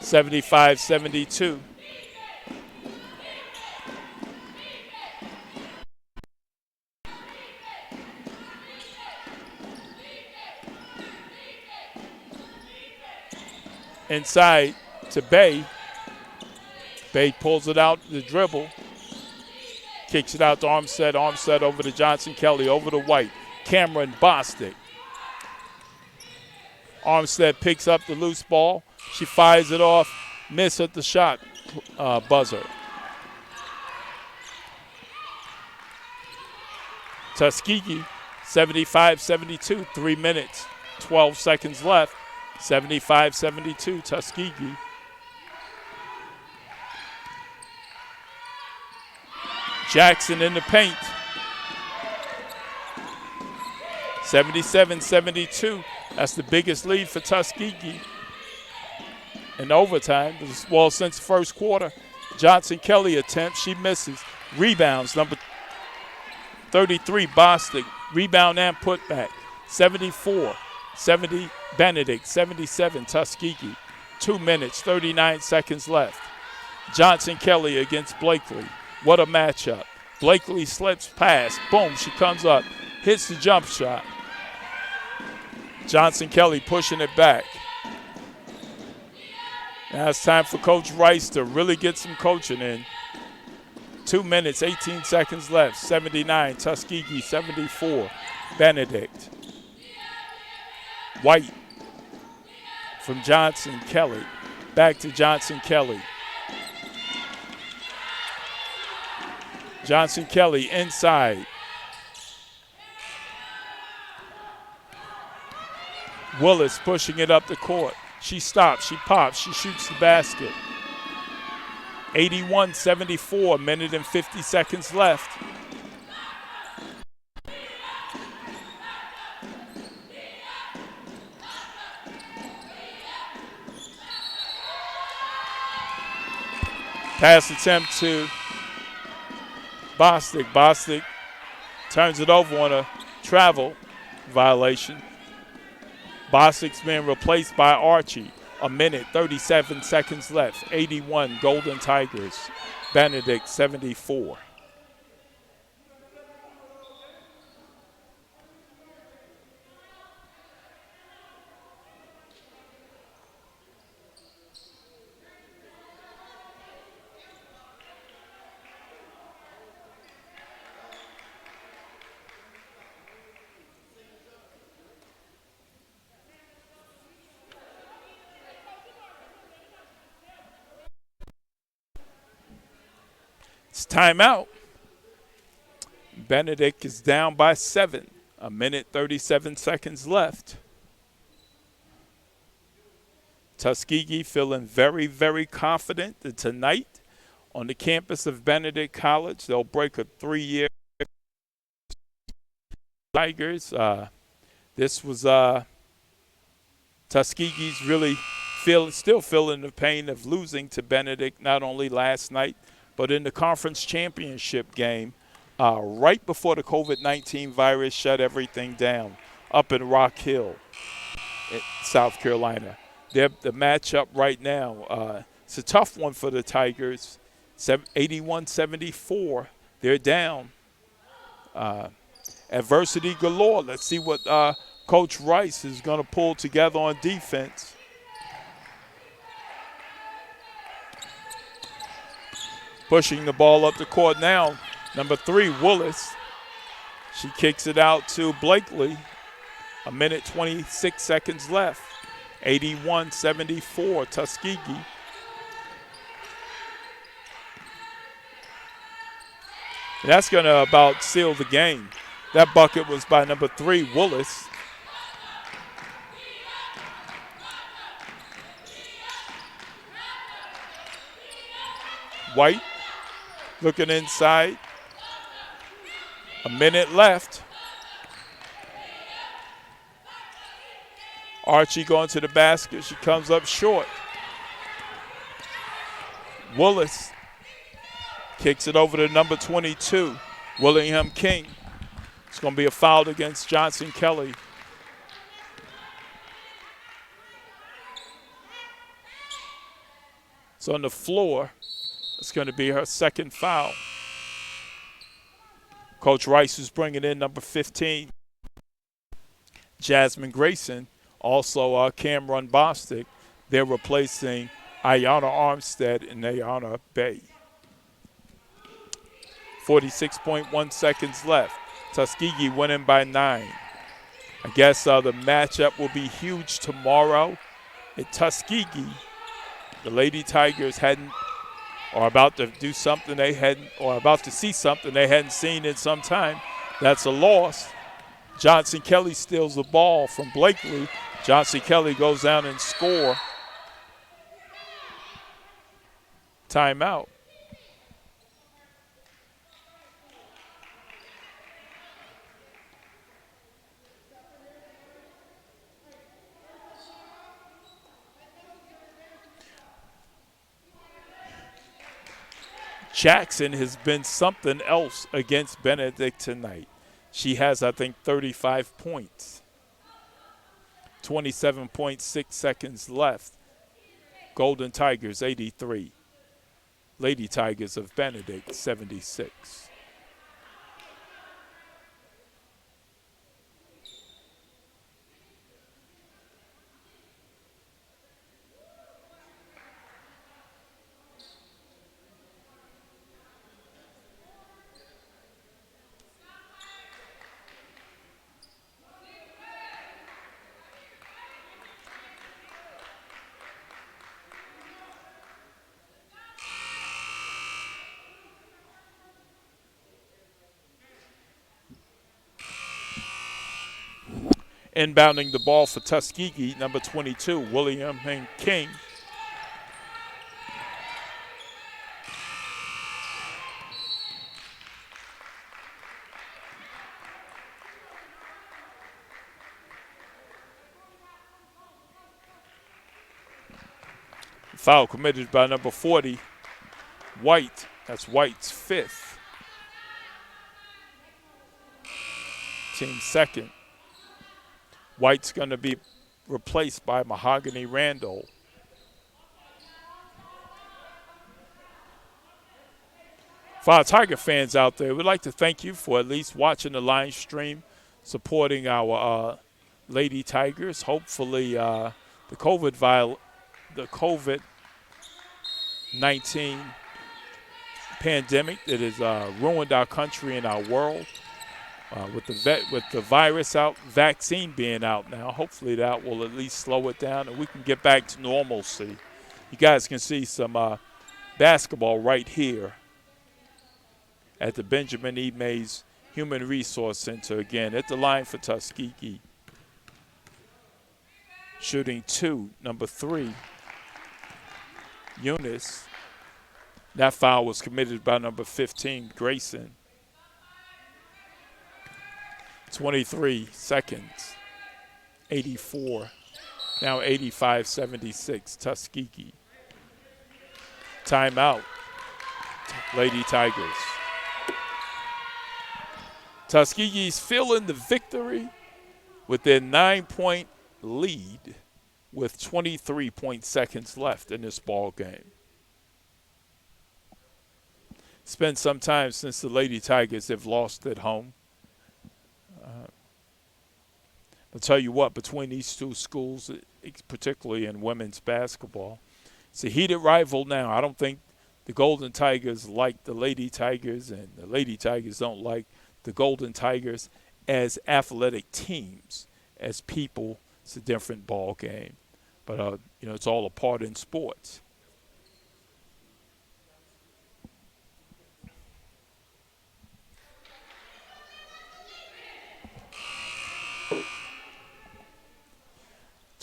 75-72. Inside to Bay. Bay pulls it out, the dribble. Kicks it out to Armstead. Armstead over to Johnson Kelly, over to White. Cameron Bostic. Armstead picks up the loose ball. She fires it off. Miss at the shot buzzer. Tuskegee, 75-72, 3 minutes, 12 seconds left. 75-72, Tuskegee. Jackson in the paint. 77-72. That's the biggest lead for Tuskegee in overtime. Well, since the first quarter. Johnson Kelly attempts. She misses. Rebounds. Number 33, Bostic. Rebound and putback. 74. 70, Benedict. 77, Tuskegee. 2 minutes, 39 seconds left. Johnson Kelly against Blakely. What a matchup. Blakely slips past. Boom, she comes up. Hits the jump shot. Johnson Kelly pushing it back. Now it's time for Coach Rice to really get some coaching in. 2 minutes, 18 seconds left. 79, Tuskegee, 74, Benedict. White from Johnson Kelly. Back to Johnson Kelly. Johnson Kelly inside. Willis pushing it up the court. She stops, she pops, she shoots the basket. 81-74, minute and 50 seconds left. Pass attempt to Bostic. Bostic turns it over on a travel violation. Bostic's being replaced by Archie. A minute, 37 seconds left. 81, Golden Tigers. Benedict, 74. It's timeout. Benedict is down by 7. A minute, 37 seconds left. Tuskegee feeling very, very confident that tonight on the campus of Benedict College, they'll break a 3-year Tigers. This was Tuskegee's really still feeling the pain of losing to Benedict not only last night, but in the conference championship game, right before the COVID-19 virus shut everything down up in Rock Hill, South Carolina. The matchup right now, it's a tough one for the Tigers. 81-74, they're down. Adversity galore. Let's see what Coach Rice is going to pull together on defense. Pushing the ball up the court now. Number 3, Willis. She kicks it out to Blakely. A minute, 26 seconds left. 81-74, Tuskegee. And that's going to about seal the game. That bucket was by number 3, Willis. White looking inside. A minute left. Archie going to the basket. She comes up short. Willis kicks it over to number 22, William King. It's going to be a foul against Johnson Kelly. So on the floor, it's going to be her second foul. Coach Rice is bringing in number 15, Jasmine Grayson, also Cameron Bostic. They're replacing Ayanna Armstead and Ayana Bay. 46.1 seconds left. Tuskegee winning by 9. I guess the matchup will be huge tomorrow at Tuskegee. The Lady Tigers are about to do something they hadn't, or about to see something they hadn't seen in some time. That's a loss. Johnson Kelly steals the ball from Blakely. Johnson Kelly goes down and score. Timeout. Jackson has been something else against Benedict tonight. She has, I think, 35 points. 27.6 seconds left. Golden Tigers, 83. Lady Tigers of Benedict, 76. Inbounding the ball for Tuskegee, number 22, William and King. Foul committed by number 40, White. That's White's 5th. Team 2nd. White's going to be replaced by Mahogany Randall. For our Tiger fans out there, we'd like to thank you for at least watching the live stream, supporting our Lady Tigers. Hopefully the COVID-19 pandemic that has ruined our country and our world. With the virus out, vaccine being out now, hopefully that will at least slow it down and we can get back to normalcy. You guys can see some basketball right here at the Benjamin E. Mays Human Resource Center. Again, at the line for Tuskegee. Shooting 2, number 3, Eunice. That foul was committed by number 15, Grayson. 23 seconds, 84, now 85-76, Tuskegee. Timeout, Lady Tigers. Tuskegee's feeling the victory with their 9-point lead with 23 seconds left in this ball game. It's been some time since the Lady Tigers have lost at home. I'll tell you what, between these two schools, particularly in women's basketball, it's a heated rival now. I don't think the Golden Tigers like the Lady Tigers, and the Lady Tigers don't like the Golden Tigers as athletic teams. As people, it's a different ball game. But, it's all a part in sports.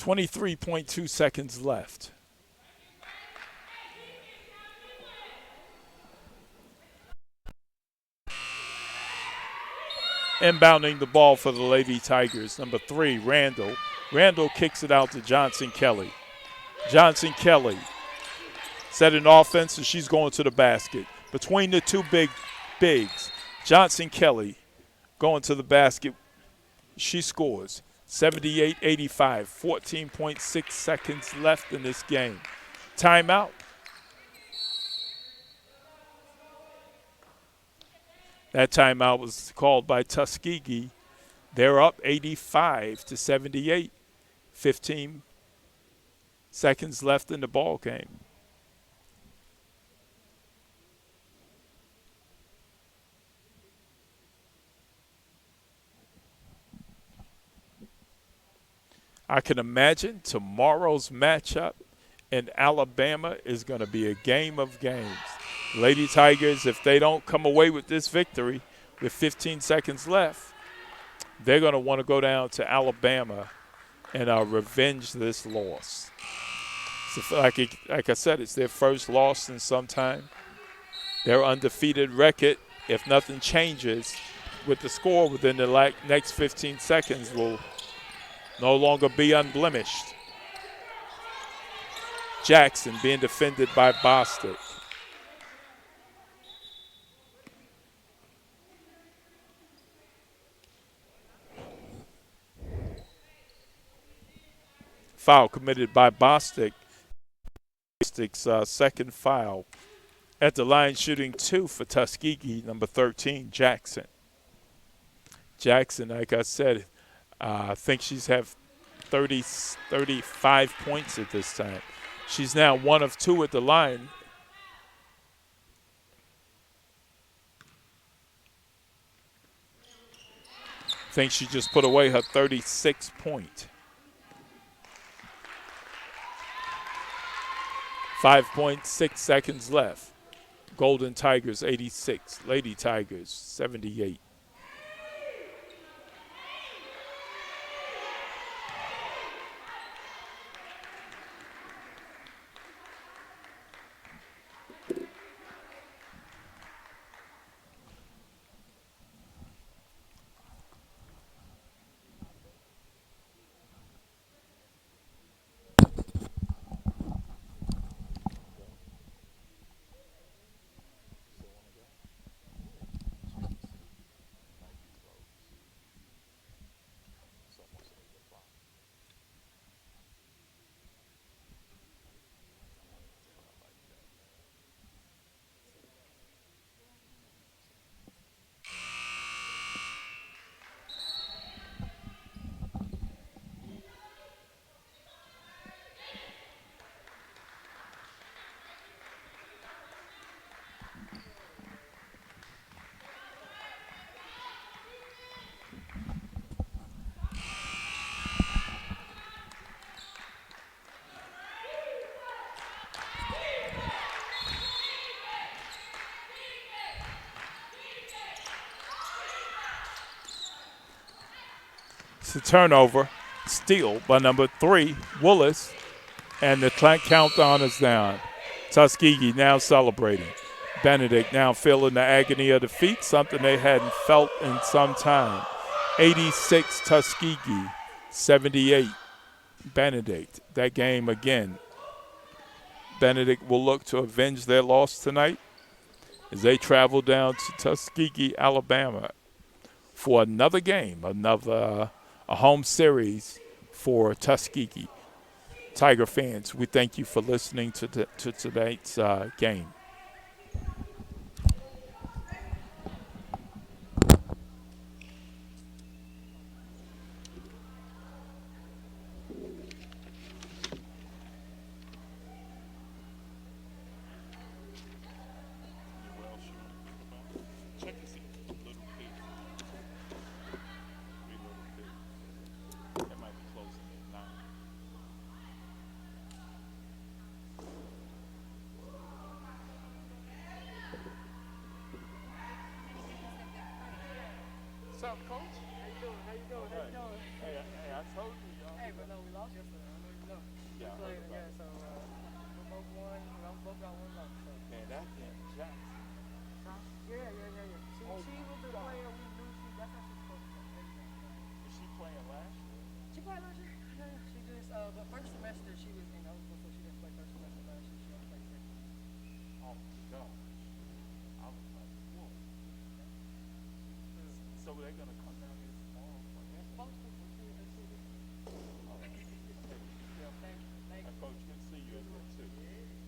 .2 seconds left. Inbounding the ball for the Lady Tigers, number 3, Randall. Randall kicks it out to Johnson Kelly. Johnson Kelly setting offense, and she's going to the basket. Between the two bigs, Johnson Kelly going to the basket. She scores. 78-85, 14.6 seconds left in this game. Timeout. That timeout was called by Tuskegee. They're up 85-78, 15 seconds left in the ball game. I can imagine tomorrow's matchup in Alabama is going to be a game of games. Lady Tigers, if they don't come away with this victory with 15 seconds left, they're going to want to go down to Alabama and revenge this loss. So like I said, it's their first loss in some time. Their undefeated record, if nothing changes with the score within the next 15 seconds, will no longer be unblemished. Jackson being defended by Bostic. Foul committed by Bostic. Bostic's second foul. At the line, shooting 2 for Tuskegee, number 13, Jackson. Jackson, like I said, I think she's have 35 points at this time. She's now 1 of 2 at the line. I think she just put away her 36 point. 5.6 seconds left. Golden Tigers 86, Lady Tigers 78. It's a turnover. Steal by number 3, Willis. And the countdown is down. Tuskegee now celebrating. Benedict now feeling the agony of defeat, something they hadn't felt in some time. 86 Tuskegee, 78 Benedict. That game again. Benedict will look to avenge their loss tonight as they travel down to Tuskegee, Alabama for another game, a home series for Tuskegee. Tiger fans, we thank you for listening to tonight's game. What's up, Coach? How you doing? How you doing? How you doing? Hey, I told you, y'all. Hey, but no, we lost yesterday. I know you know. Yeah, We played, yeah, so we both won. We both got one loss. So. Man, that damn Jackson. Yeah. She was the player we knew that's how she's supposed to play. Was she playing last year? She played last year. Yeah, she just, but first semester she was ineligible, so she didn't play first semester last year. She only played second. Oh, my gosh. I was like, whoa. So they're going to come down here tomorrow for him? Supposed to. Let's see. Oh, Thank you. Coach, good to see you in there, too.